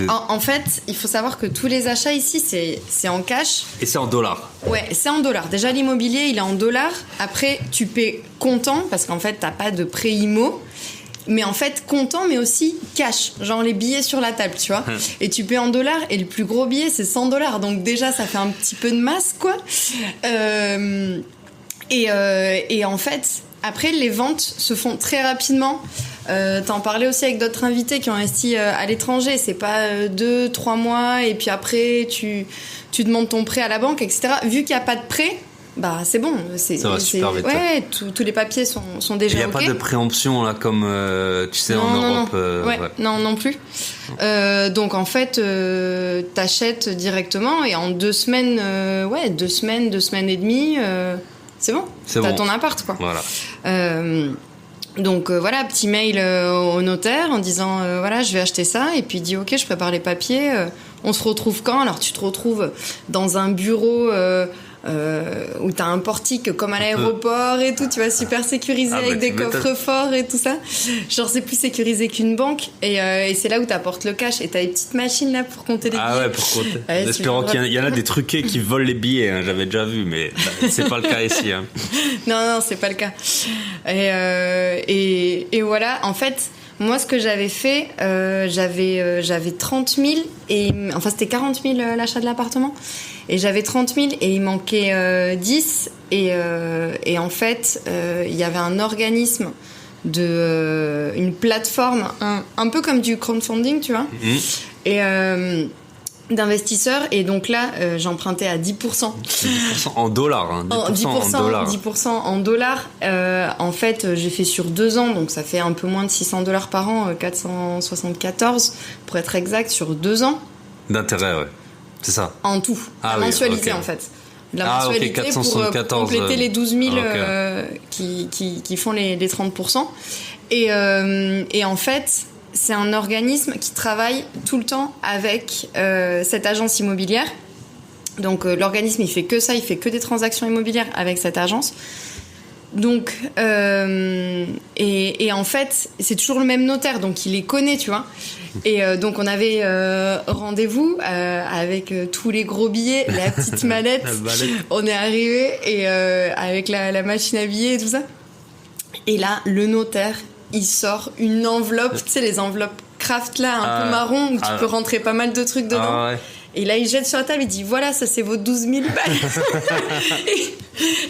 en fait, il faut savoir que tous les achats ici c'est en cash et c'est en dollars. Ouais, c'est en dollars. Déjà l'immobilier il est en dollars. Après tu paies comptant parce qu'en fait t'as pas de prêt IMO. mais en fait comptant, mais aussi cash, genre les billets sur la table, tu vois. Et tu payes en dollars, et le plus gros billet c'est 100 $, donc déjà ça fait un petit peu de masse, quoi. Et en fait, après les ventes se font très rapidement. T'en parlais aussi avec d'autres invités qui ont investi à l'étranger. C'est pas 2-3 mois et puis après tu demandes ton prêt à la banque, etc. Vu qu'il n'y a pas de prêt, bah c'est bon. Ça va super vite. Ouais, tous les papiers sont déjà. Il n'y a OK. pas de préemption là comme tu sais en Europe. Non plus. Donc en fait, t'achètes directement et en 2 semaines, 2 semaines et demie, c'est bon. T'as ton appart, quoi. Voilà. Donc voilà, petit mail au notaire en disant voilà, je vais acheter ça, et puis il dit ok, je prépare les papiers, on se retrouve quand? Alors tu te retrouves dans un bureau où t'as un portique comme à l'aéroport et tout, tu vois, super sécurisé avec des coffres-forts et tout ça. Genre c'est plus sécurisé qu'une banque, et c'est là où t'apportes le cash, et t'as les petites machines là pour compter les billets. Ah ouais, pour compter. Espérons qu'il y en a des truqués qui volent les billets, hein, j'avais déjà vu, mais c'est pas le cas ici. Hein. Non, c'est pas le cas. Et voilà, en fait, moi ce que j'avais fait, j'avais 30 000, enfin c'était 40 000 l'achat de l'appartement, et j'avais 30 000 et il manquait 10, et en fait il y avait un organisme une plateforme un peu comme du crowdfunding, tu vois, et d'investisseurs, et donc là j'empruntais à 10%. 10% en dollars, hein. 10% en dollars. 10% en dollars. En fait, j'ai fait sur 2 ans, donc ça fait un peu moins de 600 $ par an, 474 pour être exact, sur 2 ans. D'intérêt, ouais. C'est ça. En tout. La mensualité, en fait. La mensualité 474, pour compléter les 12 000 qui font les 30%. Et en fait, c'est un organisme qui travaille tout le temps avec cette agence immobilière. Donc l'organisme, il fait que ça, il fait que des transactions immobilières avec cette agence. Donc et en fait, c'est toujours le même notaire, donc il les connaît, tu vois. Et donc on avait rendez-vous avec tous les gros billets, la petite mallette. On est arrivé, et avec la machine à billets et tout ça. Et là, le notaire, il sort une enveloppe, tu sais, les enveloppes craft là, un peu marron, où tu peux rentrer pas mal de trucs dedans. Ouais. Et là, il jette sur la table, il dit voilà, ça c'est vos 12 000 balles.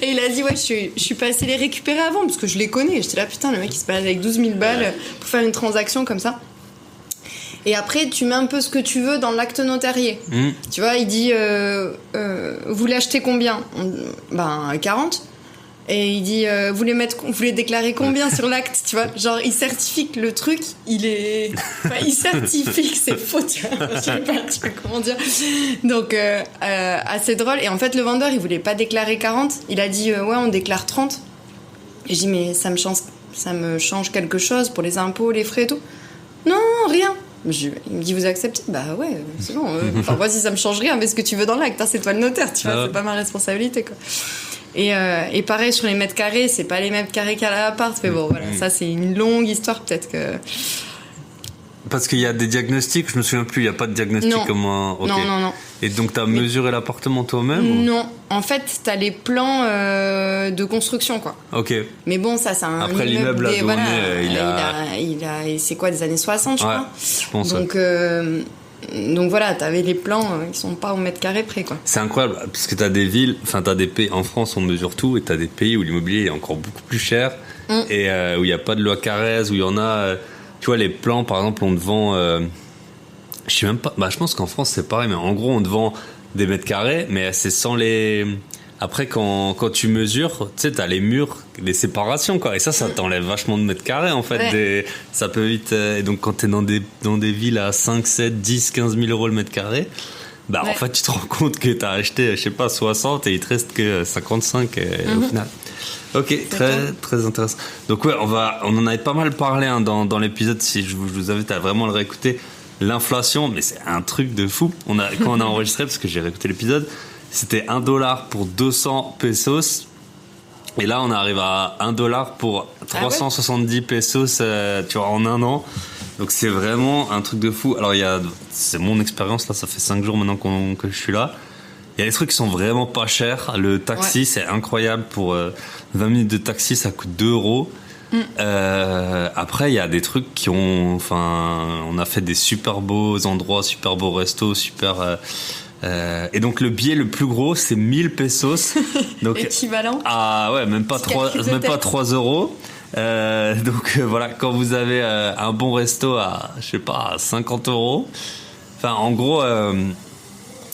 et il a dit ouais, je suis pas allé les récupérer avant, parce que je les connais. J'étais là, putain, le mec il se balade avec 12 000 balles pour faire une transaction comme ça. Et après, tu mets un peu ce que tu veux dans l'acte notarié. Tu vois, il dit vous l'achetez combien? 40. Et il dit vous voulez déclarer combien sur l'acte, tu vois, genre il certifie que le truc il certifie que c'est faux, tu vois, je sais pas comment dire. Donc assez drôle. Et en fait le vendeur il voulait pas déclarer 40, il a dit ouais, on déclare 30. Et je dis mais ça me change quelque chose pour les impôts, les frais et tout? Non, rien. Il me dit vous acceptez? Bah ouais, c'est bon. Enfin moi si ça me change rien, mais ce que tu veux dans l'acte, hein, c'est toi le notaire, tu vois, c'est pas ma responsabilité, quoi. Et pareil sur les mètres carrés, c'est pas les mètres carrés qu'à l'appart, mais bon voilà, ça c'est une longue histoire, peut-être que. Parce qu'il y a des diagnostics, je me souviens plus, il y a pas de diagnostic comme un. Okay. Non. Et donc t'as mesuré l'appartement toi-même? Non, en fait t'as les plans de construction, quoi. Ok. Mais bon, ça c'est un après immeuble, l'immeuble il a c'est quoi, des années 60, je crois. Je pense. Donc voilà, t'avais les plans qui sont pas au mètre carré près, quoi. C'est incroyable, parce que t'as des villes, enfin t'as des pays, en France on mesure tout, et t'as des pays où l'immobilier est encore beaucoup plus cher, et où il n'y a pas de loi Carrez, où il y en a, tu vois, les plans par exemple on te vend, je sais même pas, je pense qu'en France c'est pareil, mais en gros on te vend des mètres carrés, mais c'est sans les... Après, quand tu mesures, tu sais, t'as les murs, les séparations, quoi. Et ça t'enlève vachement de mètres carrés, en fait. Ouais. Ça peut vite... Et donc, quand t'es dans des villes à 5, 7, 10, 15 000 euros le mètre carré, en fait, tu te rends compte que t'as acheté, je sais pas, 60 et il te reste que 55 au final. Ok, très, très intéressant. Donc, ouais, on en avait pas mal parlé dans l'épisode, si je vous invite à vraiment le réécouter. L'inflation, mais c'est un truc de fou. Quand on a enregistré, parce que j'ai réécouté l'épisode, c'était $1 pour 200 pesos. Et là, on arrive à $1 pour 370 pesos, tu vois, en un an. Donc, c'est vraiment un truc de fou. Alors, c'est mon expérience, là, ça fait 5 jours maintenant que je suis là. Il y a des trucs qui sont vraiment pas chers. Le taxi, c'est incroyable. Pour 20 minutes de taxi, ça coûte 2 €. Après, il y a des trucs qui ont... Enfin, on a fait des super beaux endroits, super beaux restos, super... et donc le billet le plus gros, c'est 1000 pesos. Donc, équivalent. Ah ouais, même pas 3 euros. Donc voilà, quand vous avez un bon resto à, je sais pas, à 50 euros. Enfin, en gros, ouais,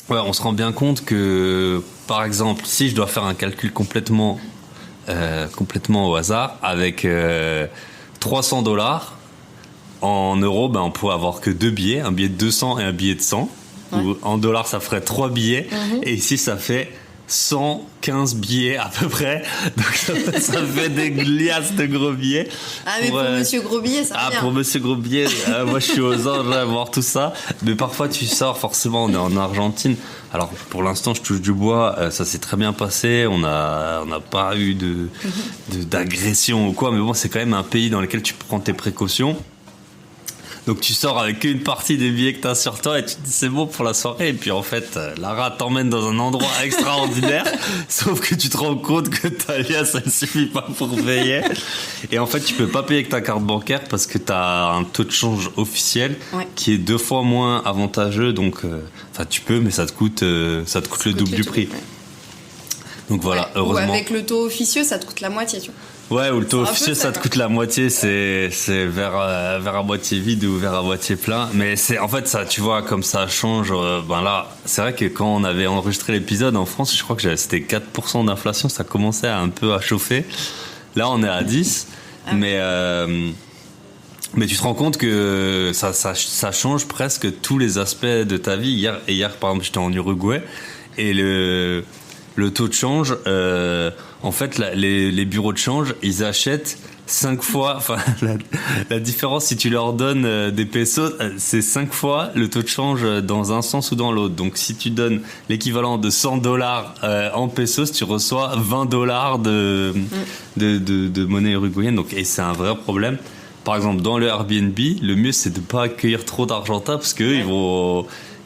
on se rend bien compte que, par exemple, si je dois faire un calcul complètement au hasard, avec $300 en euros, ben, on pourrait avoir que 2 billets, un billet de 200 et un billet de 100. Ouais. Ou en dollars, ça ferait 3 billets. Et ici, ça fait 115 billets à peu près. Donc ça fait des liasses de gros billets. Ah, mais pour Monsieur Gros Billet, ça va bien. Pour Monsieur Gros Billet, moi je suis aux anges à voir tout ça. Mais parfois tu sors, forcément, on est en Argentine. Alors pour l'instant, je touche du bois, ça s'est très bien passé. On n'a pas eu d'agression ou quoi. Mais bon, c'est quand même un pays dans lequel tu prends tes précautions. Donc tu sors avec une partie des billets que tu as sur toi et tu te dis c'est bon pour la soirée. Et puis en fait, Lara t'emmène dans un endroit extraordinaire, sauf que tu te rends compte que ta liasse, elle suffit pas pour payer. Et en fait, tu peux pas payer avec ta carte bancaire parce que tu as un taux de change officiel qui est 2 fois moins avantageux. Donc, enfin, tu peux, mais ça te coûte le double du prix. Ouais. Donc voilà, heureusement. Ou avec le taux officieux, ça te coûte la moitié, tu vois. Ouais, ou le taux officieux, ça te coûte la moitié, c'est vers à moitié vide ou vers à moitié plein. Mais c'est, en fait, ça, tu vois, comme ça change, ben là, c'est vrai que quand on avait enregistré l'épisode en France, je crois que c'était 4% d'inflation, ça commençait un peu à chauffer. Là, on est à 10, mais tu te rends compte que ça change presque tous les aspects de ta vie. Hier, par exemple, j'étais en Uruguay et le taux de change, en fait, les bureaux de change, ils achètent 5 fois, enfin, la différence, si tu leur donnes des pesos, c'est 5 fois le taux de change dans un sens ou dans l'autre. Donc, si tu donnes l'équivalent de $100 en pesos, tu reçois $20 de monnaie uruguayenne. Donc, et c'est un vrai problème. Par exemple, dans le Airbnb, le mieux, c'est de pas accueillir trop d'Argentins parce que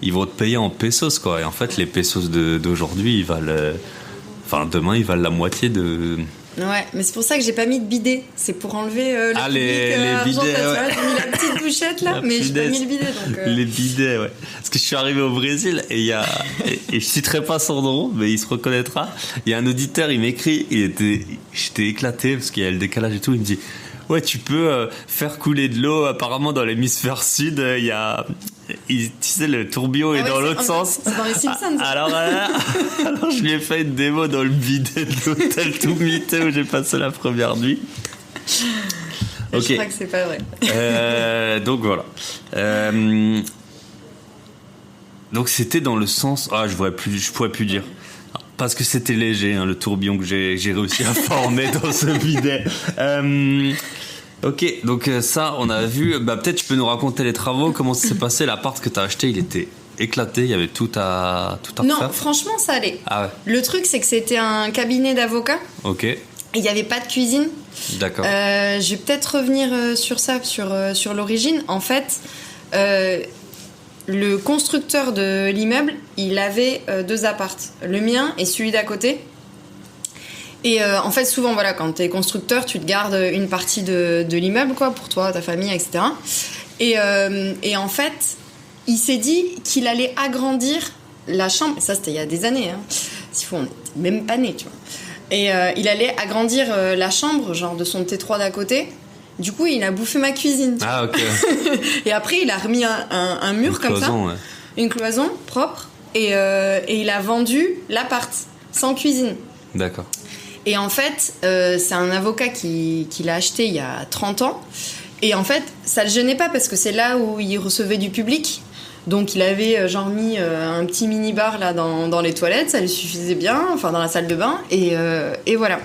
ils vont te payer en pesos, quoi. Et en fait, les pesos d'aujourd'hui, ils valent, demain, ils valent la moitié de. Ouais, mais c'est pour ça que j'ai pas mis de bidet. C'est pour enlever le les bidets. Ouais. J'ai mis la petite douchette là, mais j'ai pas mis le bidet. Donc, Les bidets, ouais. Parce que je suis arrivé au Brésil et et je citerai pas son nom, mais il se reconnaîtra. Il y a un auditeur, il m'écrit, j'étais éclaté parce qu'il y a le décalage et tout. Il me dit. Ouais, tu peux faire couler de l'eau. Apparemment, dans l'hémisphère sud, il y a, tu sais, le tourbillon est dans l'autre sens. C'est dans les Simpsons. Alors, je lui ai fait une démo dans le bidet de l'hôtel tout miteux où j'ai passé la première nuit. Ok. Je crois que c'est pas vrai. Donc voilà. Donc c'était dans le sens. Ah, je pourrais plus dire. Parce que c'était léger, hein, le tourbillon que j'ai réussi à former dans ce bidet. Ok, donc ça, on a vu. Bah, peut-être tu peux nous raconter les travaux, comment ça s'est passé. L'appart que tu as acheté, il était éclaté, il y avait tout à Non, refaire. franchement, ça allait. Ah ouais. Le truc, c'est que c'était un cabinet d'avocats. Ok. Et il n'y avait pas de cuisine. D'accord. Je vais peut-être revenir sur ça, sur l'origine. En fait, le constructeur de l'immeuble, il avait 2 appartes. Le mien et celui d'à côté. Et en fait, souvent, voilà, quand t'es constructeur, tu te gardes une partie de l'immeuble, quoi, pour toi, ta famille, etc. Et en fait, il s'est dit qu'il allait agrandir la chambre. Ça, c'était il y a des années. Hein. S'il faut, on n'était même pas nés, tu vois. Et il allait agrandir la chambre, genre de son T3 d'à côté. Du coup, il a bouffé ma cuisine. Ah, ok. Et après, il a remis un mur une comme cloison, ça. Ouais. Une cloison propre. Et il a vendu l'appart, sans cuisine. D'accord. Et en fait, c'est un avocat qui l'a acheté il y a 30 ans. Et en fait, ça le gênait pas parce que c'est là où il recevait du public. Donc il avait genre mis un petit mini-bar là dans les toilettes, ça lui suffisait bien, enfin dans la salle de bain. Et voilà.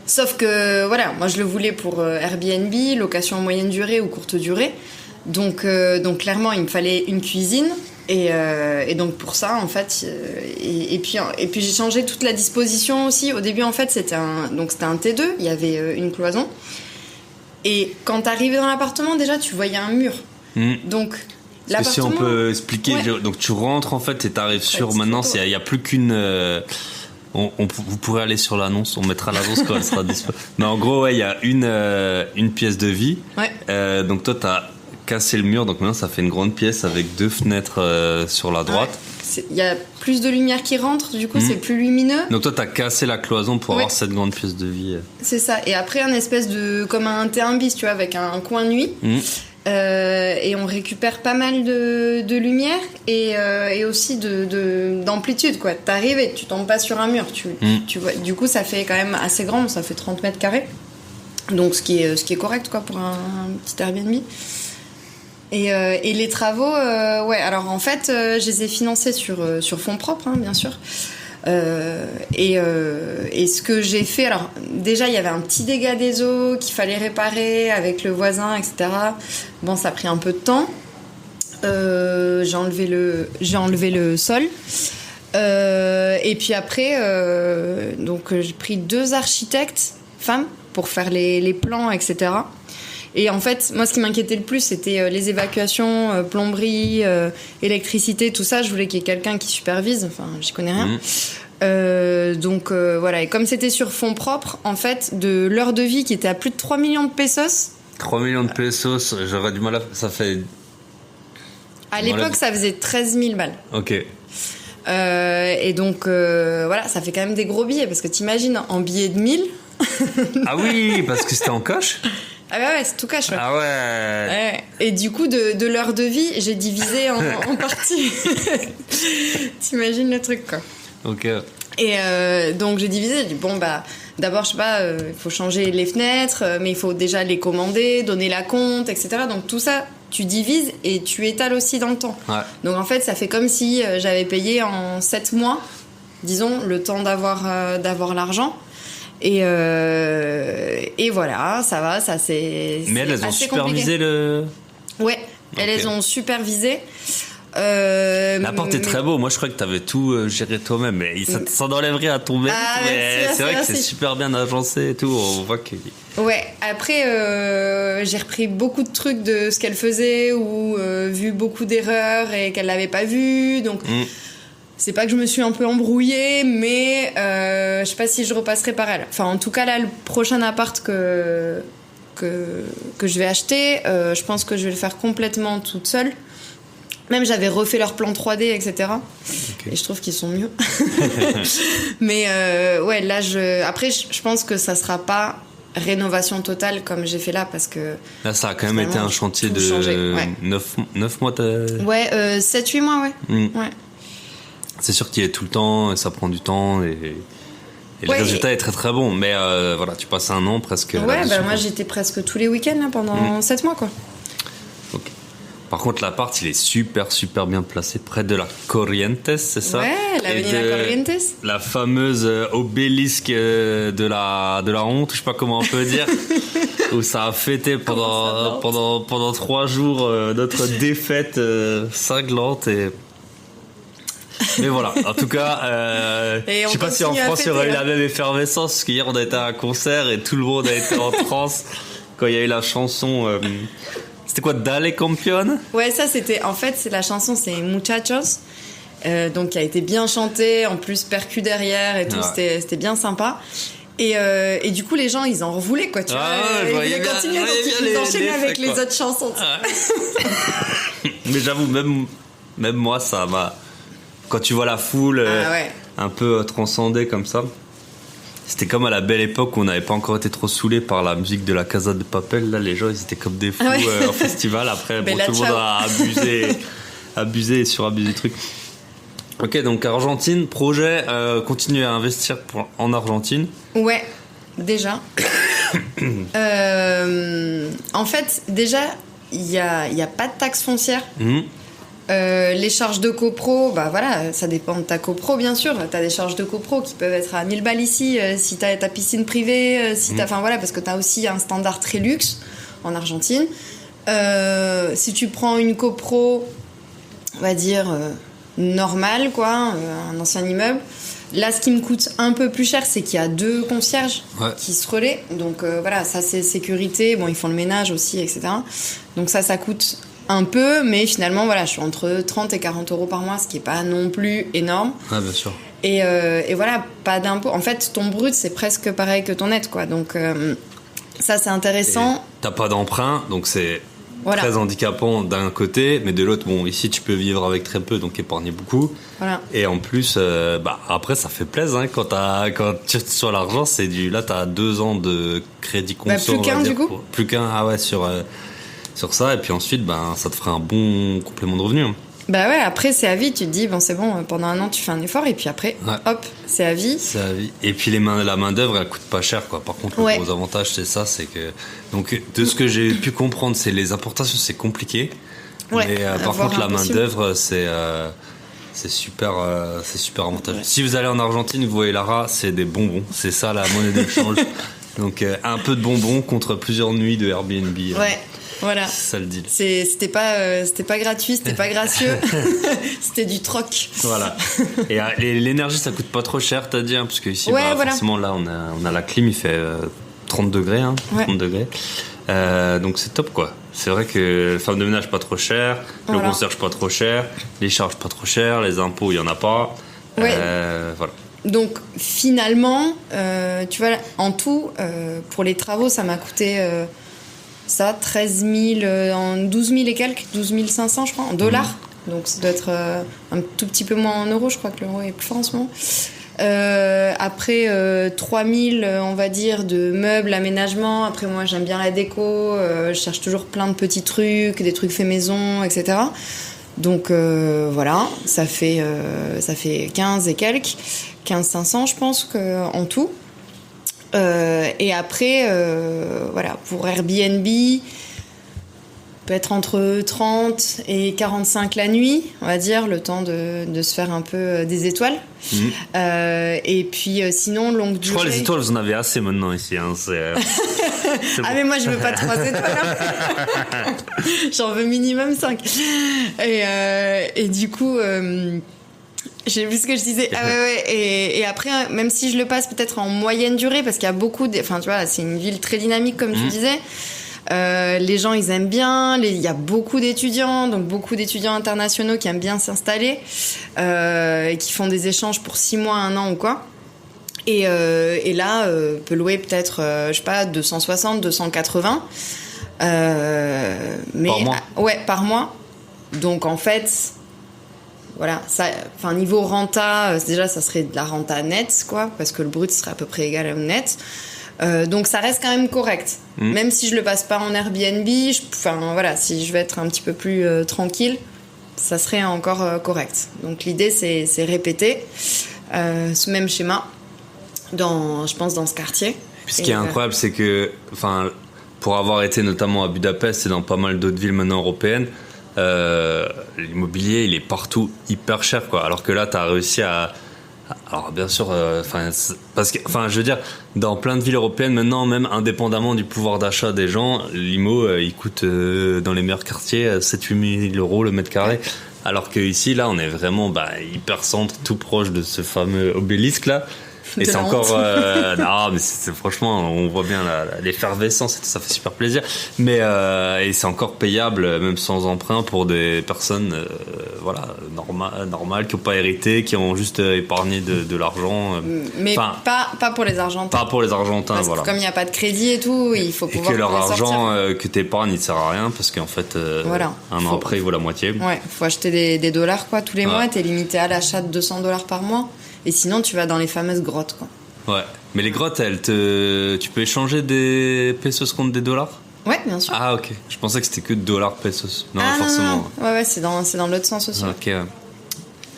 Sauf que, voilà, moi je le voulais pour Airbnb, location moyenne durée ou courte durée. Donc clairement, il me fallait une cuisine. Et donc pour ça, en fait, et puis j'ai changé toute la disposition aussi. Au début, en fait, c'était un T2, il y avait une cloison. Et quand t'arrivais dans l'appartement, déjà, tu voyais un mur. Donc, si on peut expliquer, donc tu rentres en fait et t'arrives sur, maintenant, il n'y a plus qu'une Vous pourrez aller sur l'annonce, on mettra l'annonce quand elle sera disponible. Mais en gros, ouais, il y a une pièce de vie. Ouais. Donc toi, t'as cassé le mur, donc maintenant ça fait une grande pièce avec 2 fenêtres sur la droite. Il y a plus de lumière qui rentre, du coup c'est plus lumineux. Donc toi, t'as cassé la cloison pour avoir cette grande pièce de vie. C'est ça. Et après, un espèce de comme un T1 bis, tu vois, avec un coin nuit. Et on récupère pas mal de lumière et aussi d'amplitude, quoi. T'arrives et tu tombes pas sur un mur. Tu vois. Du coup, ça fait quand même assez grand, ça fait 30 mètres carrés. Donc, ce qui est correct, quoi, pour un petit Airbnb. Et les travaux, alors en fait, je les ai financés sur fonds propres, hein, bien sûr. Et ce que j'ai fait, alors déjà il y avait un petit dégât des eaux qu'il fallait réparer avec le voisin, etc. Bon, ça a pris un peu de temps. J'ai enlevé le sol. Et puis après, donc j'ai pris 2 architectes femmes pour faire les plans, etc. Et en fait, moi, ce qui m'inquiétait le plus, c'était les évacuations, plomberie, électricité, tout ça. Je voulais qu'il y ait quelqu'un qui supervise. Enfin, j'y connais rien. Donc, voilà. Et comme c'était sur fonds propres, en fait, de l'heure de vie qui était à plus de 3 millions de pesos. 3 millions de pesos, j'aurais du mal à... Ça fait... À l'époque, ça faisait 13 000 balles. Ok. Et donc, voilà, ça fait quand même des gros billets. Parce que t'imagines, en billets de 1000... Ah oui, parce que c'était en cash. Ah bah ouais, c'est tout cash. Ouais. Ah ouais. Et du coup, de l'heure de vie, j'ai divisé en parties. T'imagines le truc, quoi. Ok. Et donc j'ai divisé. J'ai dit, bon, bah, d'abord, je sais pas, il faut changer les fenêtres, mais il faut déjà les commander, donner la compte, etc. Donc tout ça, tu divises et tu étales aussi dans le temps. Ouais. Donc en fait, ça fait comme si j'avais payé en 7 mois, disons, le temps d'avoir l'argent. Et voilà, ça va, ça c'est. Mais elles ont supervisé le. Ouais, elles ont supervisé. La porte est très beau. Moi, je crois que t'avais tout géré toi-même, mais ça n'enlève rien à ton mérite. C'est vrai que c'est super bien agencé et tout. On voit que. Ouais. Après, j'ai repris beaucoup de trucs de ce qu'elle faisait ou vu beaucoup d'erreurs et qu'elle l'avait pas vu. Donc. C'est pas que je me suis un peu embrouillée, mais je sais pas si je repasserai par elle. Enfin, en tout cas, là, le prochain appart que je vais acheter, je pense que je vais le faire complètement toute seule. Même, j'avais refait leur plan 3D, etc. Okay. Et je trouve qu'ils sont mieux. Mais ouais, là, après, je pense que ça sera pas rénovation totale comme j'ai fait là, parce que... Là, ça a quand même été un chantier de 9 mois. Ouais, 7-8 mois, ouais. Ouais. C'est sûr qu'il y a tout le temps, et ça prend du temps, et le résultat est très très bon. Mais voilà, tu passes un an presque. Ouais, bah moi j'étais presque tous les week-ends là, pendant 7 mois, quoi. Ok. Par contre, l'appart, il est super super bien placé près de la Corrientes, c'est ça? Ouais, l'avenida Corrientes. La fameuse obélisque de la honte, je sais pas comment on peut dire, où ça a fêté pendant 3 jours notre défaite cinglante et... Mais voilà, en tout cas, je sais pas si en France il y aurait eu la même effervescence, parce qu'hier on a été à un concert et tout le monde a été en transe quand il y a eu la chanson. C'était quoi, Dale Campeón? Ouais, ça c'était, en fait, la chanson c'est Muchachos, donc qui a été bien chantée, en plus percu derrière et tout, c'était bien sympa. Et du coup, les gens, ils en voulaient, quoi, tu vois. Ils voulaient continuer, donc ils enchaînaient avec les autres chansons. Mais j'avoue, même moi, ça m'a... Quand tu vois la foule un peu transcendée comme ça, c'était comme à la belle époque où on n'avait pas encore été trop saoulés par la musique de la Casa de Papel. Là, les gens, ils étaient comme des fous en festival. Après, bon, tout le monde a abusé et surabusé du truc. Ok, donc Argentine, projet, continuer à investir en Argentine. Ouais, déjà. En fait, déjà, il n'y a pas de taxe foncière. Les charges de copro, bah voilà, ça dépend de ta copro, bien sûr. T'as des charges de copro qui peuvent être à 1000 balles ici, si t'as ta piscine privée, enfin voilà, parce que t'as aussi un standard très luxe en Argentine. Si tu prends une copro, on va dire normale, quoi, un ancien immeuble. Là, ce qui me coûte un peu plus cher, c'est qu'il y a 2 concierges qui se relaient. Donc voilà, ça c'est sécurité. Bon, ils font le ménage aussi, etc. Donc ça coûte un peu, mais finalement, voilà, je suis entre 30 et 40 euros par mois, ce qui n'est pas non plus énorme. Ah, bien sûr. Et voilà, pas d'impôt. En fait, ton brut, c'est presque pareil que ton net, quoi. Donc, ça, c'est intéressant. Et t'as pas d'emprunt, donc c'est Voilà. très handicapant d'un côté, mais de l'autre, bon, ici, tu peux vivre avec très peu, donc épargner beaucoup. Voilà. Et en plus, après, ça fait plaisir, hein, quand tu sur l'argent, là, t'as 2 ans de crédit conso. Plus qu'un, du coup. Plus qu'un, ah ouais, sur ça. Et puis ensuite, ça te ferait un bon complément de revenu, hein. Bah ouais, après, c'est à vie. Tu te dis, bon, c'est bon, pendant un an, tu fais un effort. Et puis après, hop, c'est à vie. C'est la vie. Et puis la main d'œuvre, elle coûte pas cher, quoi. Par contre, le gros avantage, c'est ça, c'est que donc de ce que j'ai pu comprendre, c'est les importations, c'est compliqué. Ouais, mais par contre, la main d'œuvre, c'est super avantageux. Ouais. Si vous allez en Argentine, vous voyez Lara, c'est des bonbons. C'est ça la monnaie d'échange. Donc un peu de bonbons contre plusieurs nuits de Airbnb. Ouais. Voilà. C'est ça le deal. C'était pas gratuit, c'était pas gracieux. C'était du troc. Voilà. Et l'énergie, ça coûte pas trop cher, t'as dit, hein, parce que ici, forcément, là, on a la clim, il fait 30 degrés, hein, 30 degrés. Donc c'est top, quoi. C'est vrai que femme de ménage pas trop cher, le concierge pas trop cher, les charges pas trop chères, les impôts il y en a pas. Voilà. Donc finalement, tu vois, en tout, pour les travaux, ça m'a coûté 13 000, en 12 000 et quelques, 12 500 je crois, en dollars. Donc ça doit être un tout petit peu moins en euros, je crois que l'euro est plus fort en ce moment. Après 3 000, on va dire, de meubles, aménagement. Après, moi, j'aime bien la déco. Je cherche toujours plein de petits trucs, des trucs faits maison, etc. Donc voilà, ça fait 15 et quelques, 15 500, je pense, en tout. Et après, voilà, pour Airbnb, peut-être entre 30 et 45 la nuit, on va dire, le temps de se faire un peu des étoiles. Et puis sinon, longue durée. Je crois les étoiles, vous en avez assez maintenant ici. Hein, c'est ah, mais moi, je veux pas 3 étoiles. Hein. J'en veux minimum 5. Et du coup. J'ai vu ce que je disais. Ah ouais. Et après, même si je le passe peut-être en moyenne durée, parce qu'il y a beaucoup enfin, tu vois, c'est une ville très dynamique, comme tu disais. Les gens, ils aiment bien. Il y a beaucoup d'étudiants, donc beaucoup d'étudiants internationaux qui aiment bien s'installer, et qui font des échanges pour 6 mois, 1 an ou quoi. Et là, peut louer peut-être, je sais pas, 260, 280. Mais, par mois. Ouais, par mois. Donc en fait. Voilà, ça, enfin niveau renta, déjà ça serait de la renta nette, quoi, parce que le brut serait à peu près égal au net. Donc ça reste quand même correct. Même si je le passe pas en Airbnb, voilà, si je veux être un petit peu plus tranquille, ça serait encore correct. Donc l'idée c'est répéter ce même schéma je pense dans ce quartier. Puis ce qui est incroyable, c'est que, enfin, pour avoir été notamment à Budapest et dans pas mal d'autres villes maintenant européennes. L'immobilier il est partout hyper cher, quoi, alors que là t'as réussi alors bien sûr parce que je veux dire dans plein de villes européennes maintenant, même indépendamment du pouvoir d'achat des gens, l'immo il coûte dans les meilleurs quartiers 7-8 000 euros le mètre carré, alors que ici là on est vraiment hyper centre, tout proche de ce fameux obélisque là. Et c'est encore non mais franchement on voit bien l'effervescence et tout, ça fait super plaisir, mais et c'est encore payable même sans emprunt pour des personnes normales qui n'ont pas hérité, qui ont juste épargné de l'argent, mais pas pour les Argentins, parce voilà, que comme il n'y a pas de crédit et tout, il faut pouvoir, et que leur argent que t'épargnes il ne sert à rien, parce qu'en fait un an après il vaut la moitié. Faut acheter des dollars, quoi, tous les mois. T'es limité à l'achat de $200 par mois. Et sinon, tu vas dans les fameuses grottes, quoi. Ouais. Mais les grottes, tu peux échanger des pesos contre des dollars ? Ouais, bien sûr. Ah, ok. Je pensais que c'était que dollars pesos. Non, forcément. Non. Ouais, c'est dans l'autre sens aussi. Ok.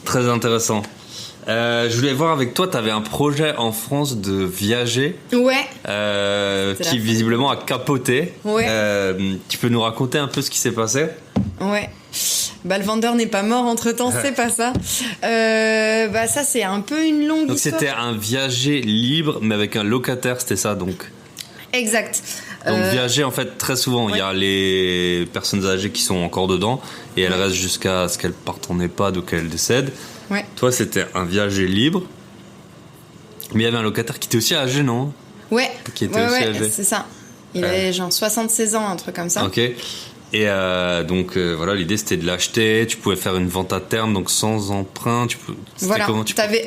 Très intéressant. Je voulais voir avec toi, tu avais un projet en France de viager. Ouais. Qui visiblement a capoté. Ouais. Tu peux nous raconter un peu ce qui s'est passé ? Ouais. Le vendeur n'est pas mort entre-temps, c'est pas ça. Ça, c'est un peu une longue donc histoire. Donc, c'était un viager libre, mais avec un locataire, c'était ça, donc ? Exact. Donc, viager, en fait, très souvent, il y a les personnes âgées qui sont encore dedans, et elles restent jusqu'à ce qu'elles partent en EHPAD ou qu'elles décèdent. Ouais. Toi, c'était un viager libre, mais il y avait un locataire qui était aussi âgé, non ? Ouais. Qui était aussi âgé. C'est ça. Il avait genre 76 ans, un truc comme ça. Ok. Et donc voilà, l'idée c'était de l'acheter. Tu pouvais faire une vente à terme, donc sans emprunt. Voilà.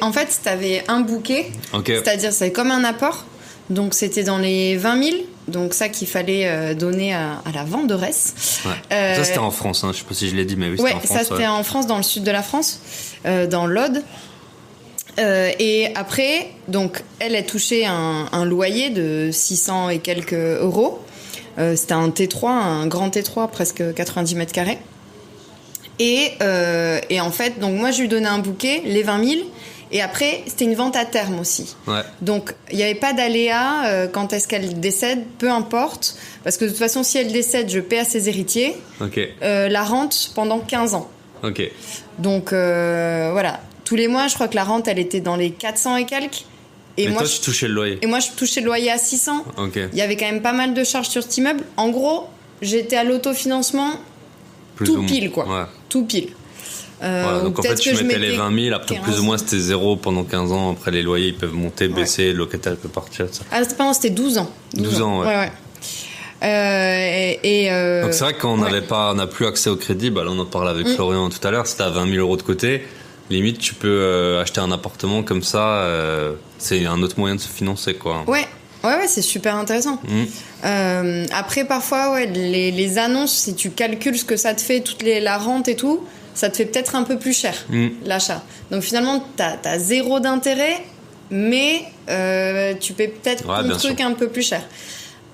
En fait, t'avais un bouquet, c'est-à-dire c'est comme un apport. Donc c'était dans les 20 000, donc ça qu'il fallait donner à la venderesse. Ouais. Ça c'était en France, hein. Je sais pas si je l'ai dit, mais oui, c'était en France. Ça c'était en France, dans le sud de la France, dans l'Aude. Et après, donc elle touchait un loyer de 600 et quelques euros. C'était un T3, un grand T3, presque 90 mètres carrés. Et en fait, donc moi je lui donnais un bouquet, les 20 000. Et après, c'était une vente à terme aussi. Ouais. Donc, il n'y avait pas d'aléa quand est-ce qu'elle décède, peu importe. Parce que de toute façon, si elle décède, je paie à ses héritiers. La rente pendant 15 ans. Donc, voilà. Tous les mois, je crois que la rente, elle était dans les 400 et quelques. Et moi, toi, tu touchais le loyer. Et moi, je touchais le loyer à 600. Il y avait quand même pas mal de charges sur cet immeuble. En gros, j'étais à l'autofinancement tout pile, quoi. Ouais. Tout pile. Donc en fait tu mettais les 20 000, après 15. Plus ou moins c'était zéro pendant 15 ans, après les loyers ils peuvent monter, baisser, le locataire peut partir, ça. C'était 12 ans. 12 ans, ouais. Donc c'est vrai que quand on n'a plus accès au crédit, là on en parlait avec Florian tout à l'heure, si t'as 20 000 euros de côté, limite tu peux acheter un appartement comme ça, c'est un autre moyen de se financer, quoi. Ouais, c'est super intéressant. Après parfois les annonces, si tu calcules ce que ça te fait, la rente et tout, ça te fait peut-être un peu plus cher, l'achat. Donc finalement, t'as zéro d'intérêt, mais tu paies peut-être ton truc un peu plus cher.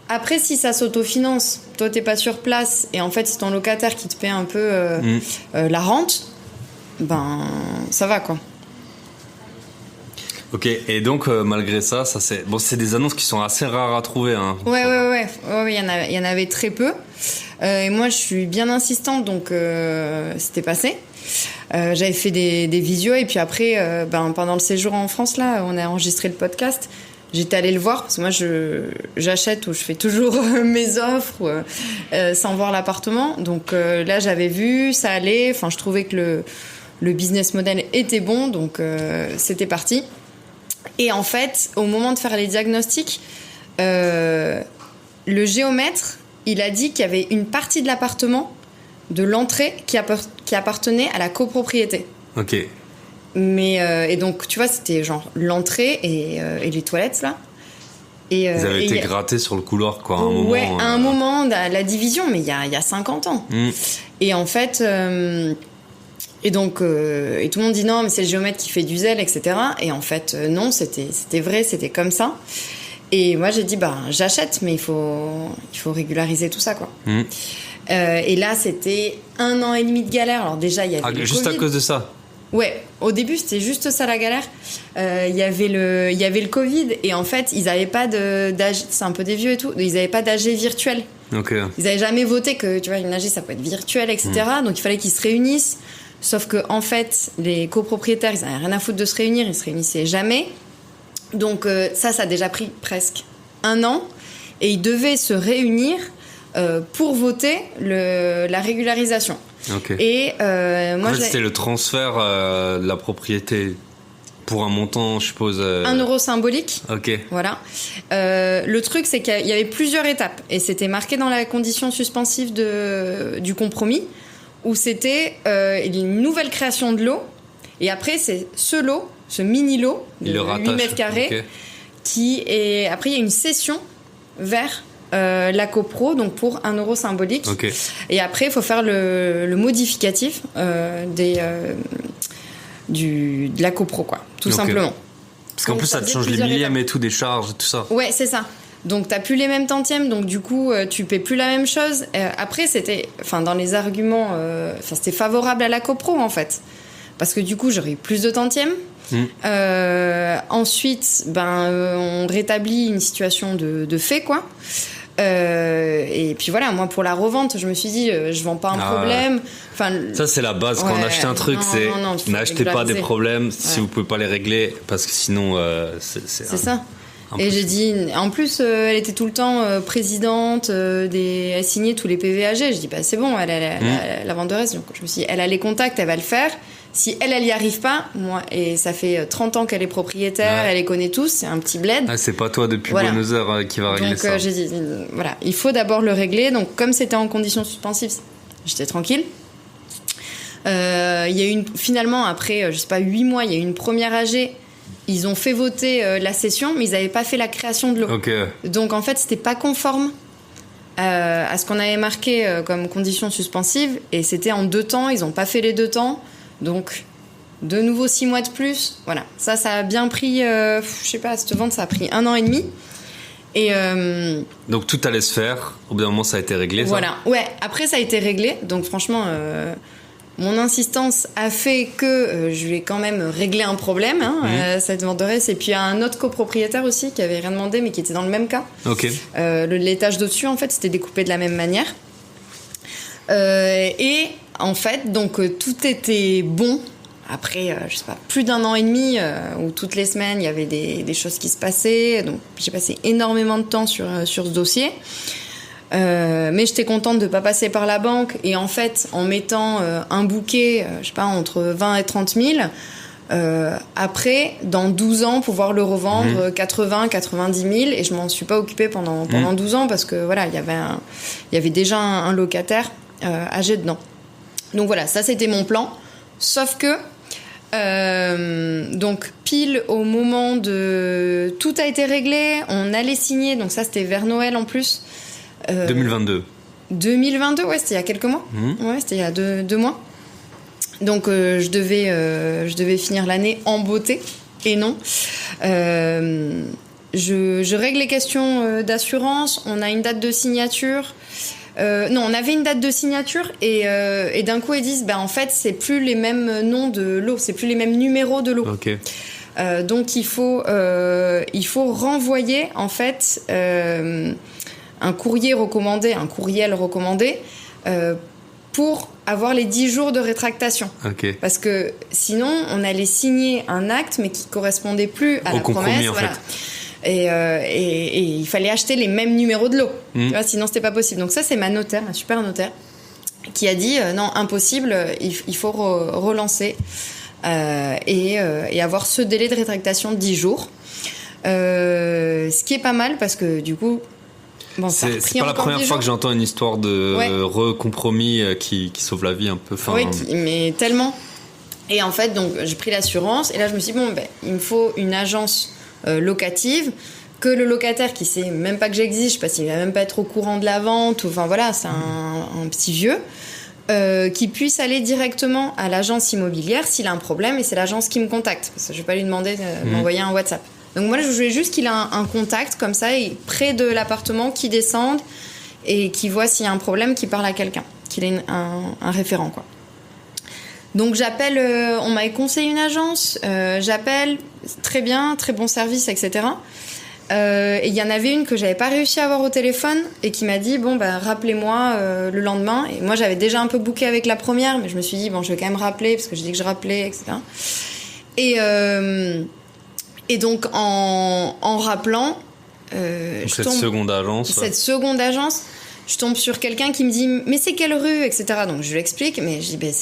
Après, si ça s'autofinance, toi t'es pas sur place, et en fait c'est ton locataire qui te paie un peu la rente, ça va, quoi. Ok, et donc malgré ça c'est des annonces qui sont assez rares à trouver, hein. Ouais, il y en avait très peu. Et moi je suis bien insistante, donc c'était passé. J'avais fait des visios, et puis après pendant le séjour en France, là on a enregistré le podcast, j'étais allée le voir, parce que moi j'achète ou je fais toujours mes offres sans voir l'appartement. Donc là j'avais vu, ça allait, enfin je trouvais que le business model était bon, donc c'était parti. Et en fait, au moment de faire les diagnostics, le géomètre, il a dit qu'il y avait une partie de l'appartement, de l'entrée, qui appartenait à la copropriété. Ok. Mais, et donc, tu vois, c'était genre l'entrée et les toilettes, là. Ils avaient été grattés sur le couloir, quoi, à un moment. Ouais, à un moment, la division, mais il y a 50 ans. Et en fait... Et donc, et tout le monde dit non, mais c'est le géomètre qui fait du zèle, etc. Et en fait, non, c'était vrai, c'était comme ça. Et moi, j'ai dit, j'achète, mais il faut régulariser tout ça, quoi. Et là, c'était 1 an et demi de galère. Alors déjà, il y avait le juste Covid. À cause de ça. Ouais, au début, c'était juste ça la galère. Il y avait le Covid, et en fait, ils n'avaient pas d'AG, c'est un peu des vieux et tout, ils n'avaient pas d'AG virtuel. Okay. Ils n'avaient jamais voté que, tu vois, une AG, ça peut être virtuel, etc. Donc, il fallait qu'ils se réunissent. Sauf que, en fait, les copropriétaires, ils n'avaient rien à foutre de se réunir, ils se réunissaient jamais. Donc, ça a déjà pris presque 1 an. Et ils devaient se réunir pour voter la régularisation. Okay. Et moi, en fait, c'était le transfert de la propriété pour un montant, je suppose. 1 euro symbolique. Ok. Voilà. Le truc, c'est qu'il y avait plusieurs étapes. Et c'était marqué dans la condition suspensive du compromis, où c'était une nouvelle création de lot. Et après, c'est ce mini-lot de 8 mètres carrés, qui est... Après, il y a une cession vers la copro, donc pour 1 euro symbolique. Okay. Et après, il faut faire le modificatif de la copro, quoi, tout simplement. Parce qu'en plus, ça te change les millièmes et tout, des charges et tout ça. Ouais, c'est ça. Donc, t'as plus les mêmes tantièmes, donc du coup, tu paies plus la même chose. Après, c'était, dans les arguments, c'était favorable à la copro, en fait. Parce que du coup, j'aurais eu plus de tantièmes. Ensuite, on rétablit une situation de fait, quoi. Et puis voilà, moi, pour la revente, je me suis dit, je vends pas un problème. Ça, c'est la base. Quand on achète un truc, non, n'achetez pas des problèmes si vous pouvez pas les régler, parce que sinon, c'est ça. Et j'ai dit, en plus, elle était tout le temps présidente, elle signait tous les PVAG. Je dis, bah c'est bon, elle est la vendeuse. Donc je me suis dit, elle a les contacts, elle va le faire. Si elle y arrive pas, moi, et ça fait 30 ans qu'elle est propriétaire, elle les connaît tous, c'est un petit bled. Ah, c'est pas toi depuis Buenos Aires qui va régler ça. Donc j'ai dit, voilà, il faut d'abord le régler. Donc comme c'était en conditions suspensives, j'étais tranquille. Il y a eu finalement, après, je sais pas, 8 mois, il y a eu une première AG. Ils ont fait voter la cession, mais ils n'avaient pas fait la création de l'eau. Okay. Donc en fait, c'était pas conforme à ce qu'on avait marqué comme conditions suspensives. Et c'était en 2 temps, ils n'ont pas fait les 2 temps. Donc, de nouveau 6 mois de plus. Voilà. Ça a bien pris, je sais pas, cette vente, ça a pris 1 an et demi. Et donc, tout allait se faire. Au bout d'un moment, ça a été réglé, voilà. Ça Ouais, après, ça a été réglé. Donc, franchement, mon insistance a fait que je lui ai quand même réglé un problème, cette venderesse. Et puis, il y a un autre copropriétaire aussi qui avait rien demandé, mais qui était dans le même cas. Ok. L'étage d'au-dessus, en fait, c'était découpé de la même manière. Et en fait, donc tout était bon. Après, je sais pas, plus d'1 an et demi, où toutes les semaines il y avait des choses qui se passaient. Donc j'ai passé énormément de temps sur ce dossier. Mais j'étais contente de pas passer par la banque. Et en fait, en mettant un bouquet, je sais pas, entre 20 et 30 000, après, dans 12 ans, pouvoir le revendre 80, 90 000. Et je m'en suis pas occupée pendant 12 ans parce que voilà, il y avait déjà un locataire âgé dedans. Donc voilà, ça c'était mon plan. Sauf que, donc pile au moment de... Tout a été réglé, on allait signer, donc ça c'était vers Noël en plus. 2022. 2022, ouais, c'était il y a quelques mois. Ouais, c'était il y a 2 mois. Donc je devais finir l'année en beauté, et non. Je règle les questions d'assurance, on a une date de signature... non, on avait une date de signature et d'un coup ils disent en fait c'est plus les mêmes noms de lot, c'est plus les mêmes numéros de lot. Okay. Donc il faut renvoyer en fait un courriel recommandé pour avoir les 10 jours de rétractation. Okay. Parce que sinon on allait signer un acte mais qui correspondait plus à la promesse. En fait. Et il fallait acheter les mêmes numéros de lot. Tu vois, sinon c'était pas possible. Donc ça c'est ma super notaire qui a dit non, impossible, il faut relancer et avoir ce délai de rétractation de 10 jours. Ce qui est pas mal parce que du coup c'est pas la première fois que j'entends une histoire de recompromis qui sauve la vie un peu. Oui, mais tellement. Et en fait donc j'ai pris l'assurance et là je me suis dit il me faut une agence locative, que le locataire qui sait même pas que j'existe, je sais pas s'il va même pas être au courant de la vente, enfin voilà, c'est un petit vieux, qui puisse aller directement à l'agence immobilière s'il a un problème et c'est l'agence qui me contacte, parce que je vais pas lui demander de m'envoyer un WhatsApp. Donc moi je voulais juste qu'il ait un contact comme ça, et près de l'appartement, qui descende et qui voit s'il y a un problème, qui parle à quelqu'un, qu'il ait un référent quoi. Donc j'appelle, on m'avait conseillé une agence, j'appelle, très bien, très bon service, etc. Et il y en avait une que j'avais pas réussi à avoir au téléphone et qui m'a dit rappelez-moi le lendemain. Et moi j'avais déjà un peu booké avec la première, mais je me suis dit je vais quand même rappeler parce que j'ai dit que je rappelais, etc. Et donc en rappelant, cette seconde agence, je tombe sur quelqu'un qui me dit mais c'est quelle rue, etc. Donc je lui explique, mais je dis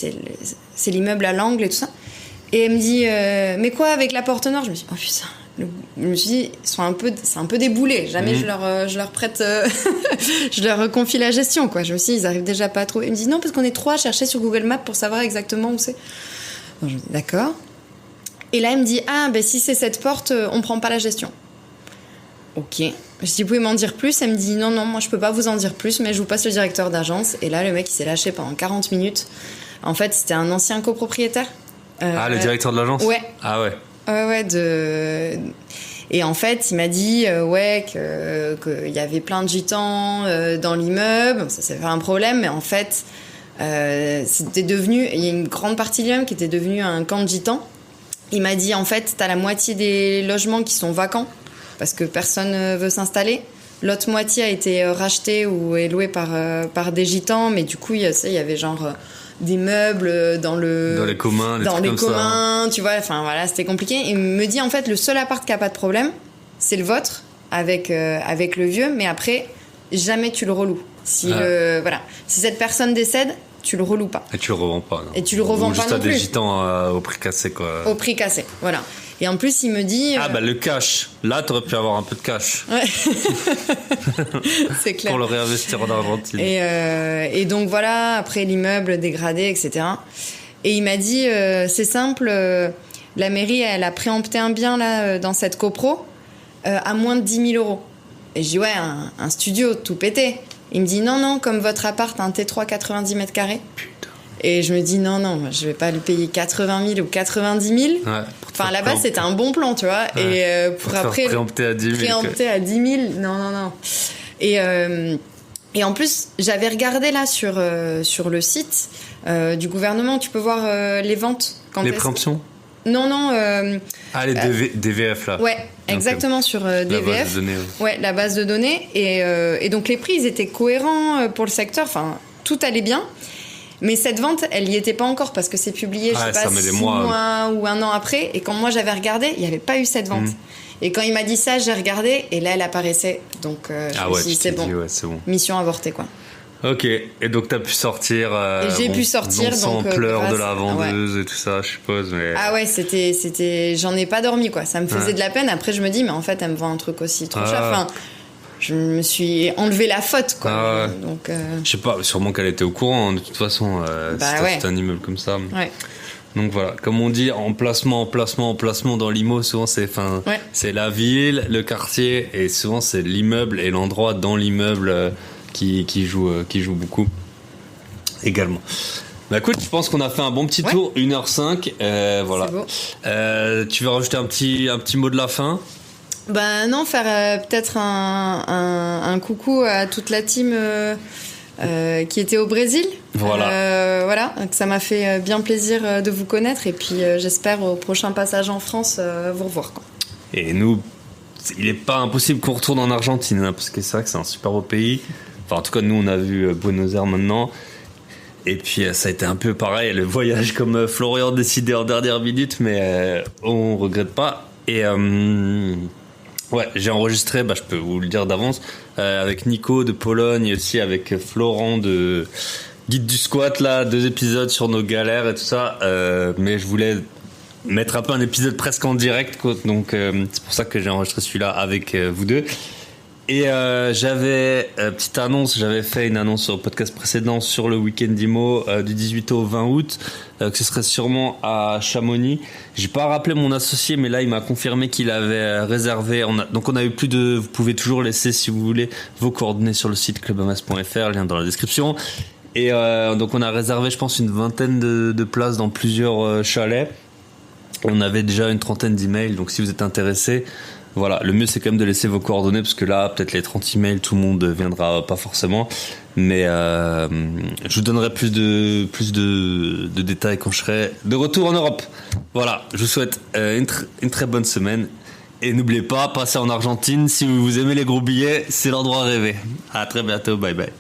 c'est l'immeuble à l'angle et tout ça. Et elle me dit mais quoi avec la porte nord? Je me dis oh putain. Je me suis dit c'est un peu des boulets. Jamais je leur prête je leur confie la gestion quoi. Je me suis dit ils arrivent déjà pas à trouver. Ils me disent non parce qu'on est 3 à chercher sur Google Maps pour savoir exactement où c'est. Donc je me dis d'accord. Et là elle me dit si c'est cette porte on prend pas la gestion. Ok. Je dis, vous pouvez m'en dire plus? Elle me dit, non, moi je peux pas vous en dire plus, mais je vous passe le directeur d'agence. Et là, le mec, il s'est lâché pendant 40 minutes. En fait, c'était un ancien copropriétaire. Le directeur de l'agence? Ouais. Ah ouais. Ouais, Et en fait, il m'a dit, qu'il y avait plein de gitans dans l'immeuble. Ça s'est fait un problème, mais en fait, c'était devenu, il y a une grande partie de l'immeuble qui était devenue un camp de gitans. Il m'a dit, en fait, t'as la moitié des logements qui sont vacants, parce que personne veut s'installer. L'autre moitié a été rachetée ou est louée par des gitans, mais du coup, il y avait genre des meubles dans les communs, tu vois, enfin voilà, c'était compliqué. Il me dit en fait le seul appart qui a pas de problème, c'est le vôtre avec le vieux, mais après jamais tu le reloues. Si cette personne décède, tu le reloues pas. Et tu le revends pas. Non. Et tu le revends pas non plus. Juste à des gitans au prix cassé, quoi. Au prix cassé, voilà. Et en plus, il me dit... le cash. Là, t'aurais pu avoir un peu de cash. Ouais. C'est clair. Pour le réinvestir en Argentine. Et donc voilà, après l'immeuble dégradé, etc. Et il m'a dit, c'est simple, la mairie, elle a préempté un bien là dans cette copro à moins de 10 000 euros. Et je dis, ouais, un studio tout pété. Il me dit, non, comme votre appart, un T3 90 mètres carrés. Putain. Et je me dis, non, je vais pas lui payer 80 000 ou 90 000. Ouais, enfin, à la base, c'était un bon plan, tu vois. Ouais. Et pour après. Préempter à 10 000. Préempter à 10 000. Non. Et en plus, j'avais regardé là sur le site du gouvernement, tu peux voir les ventes. Les préemptions ? Non. Les DVF là. Ouais, exactement, sur DVF. La base de données. Ouais, la base de données. Et donc les prix, ils étaient cohérents pour le secteur. Enfin, tout allait bien. Mais cette vente, elle y était pas encore parce que c'est publié, je sais pas, 6 mois ou un an après. Et quand moi j'avais regardé, il n'y avait pas eu cette vente. Et quand il m'a dit ça, j'ai regardé et là, elle apparaissait. Donc je me suis dit, c'est bon. C'est bon. Mission avortée, quoi. Ok, et donc t'as pu sortir. Et j'ai pu sortir, donc pleurs de la vendeuse et tout ça, je suppose. Mais... Ah ouais, c'était, j'en ai pas dormi, quoi. Ça me faisait de la peine. Après, je me dis, mais en fait, elle me vend un truc aussi trop cher. Enfin, je me suis enlevé la faute, quoi. Donc, je sais pas, sûrement qu'elle était au courant, de toute façon. C'est un immeuble comme ça. Ouais. Donc voilà, comme on dit, emplacement dans l'IMO, souvent c'est la ville, le quartier, et souvent c'est l'immeuble et l'endroit dans l'immeuble qui joue beaucoup également. Bah écoute, je pense qu'on a fait un bon petit tour, 1h05. Voilà. C'est beau. Tu veux rajouter un petit mot de la fin? Ben non, faire peut-être un coucou à toute la team qui était au Brésil. Voilà. Donc ça m'a fait bien plaisir de vous connaître et puis j'espère au prochain passage en France vous revoir, quoi. Et nous, il n'est pas impossible qu'on retourne en Argentine, hein, parce que c'est vrai que c'est un super beau pays. Enfin, en tout cas, nous, on a vu Buenos Aires maintenant. Et puis, ça a été un peu pareil, le voyage comme Florian décidé en dernière minute, mais on regrette pas. Et j'ai enregistré, je peux vous le dire d'avance, avec Nico de Pologne et aussi avec Florent de Guide du Squat, là, 2 épisodes sur nos galères et tout ça. Mais je voulais mettre un peu un épisode presque en direct, quoi. Donc c'est pour ça que j'ai enregistré celui-là avec vous deux. Et petite annonce, j'avais fait une annonce sur le podcast précédent sur le week-end d'IMO du 18 au 20 août, que ce serait sûrement à Chamonix. J'ai pas rappelé mon associé, mais là il m'a confirmé qu'il avait réservé. Donc on a eu vous pouvez toujours laisser, si vous voulez, vos coordonnées sur le site clubamas.fr, lien dans la description. Et donc on a réservé, je pense, une vingtaine de places dans plusieurs chalets. On avait déjà une 30aine d'emails, donc si vous êtes intéressés, voilà, le mieux c'est quand même de laisser vos coordonnées, parce que là, peut-être les 30 emails, tout le monde viendra pas forcément, mais je vous donnerai plus de détails quand je serai de retour en Europe. Voilà, je vous souhaite une très bonne semaine, et n'oubliez pas, passez en Argentine, si vous aimez les gros billets, c'est l'endroit rêvé. À très bientôt, bye bye.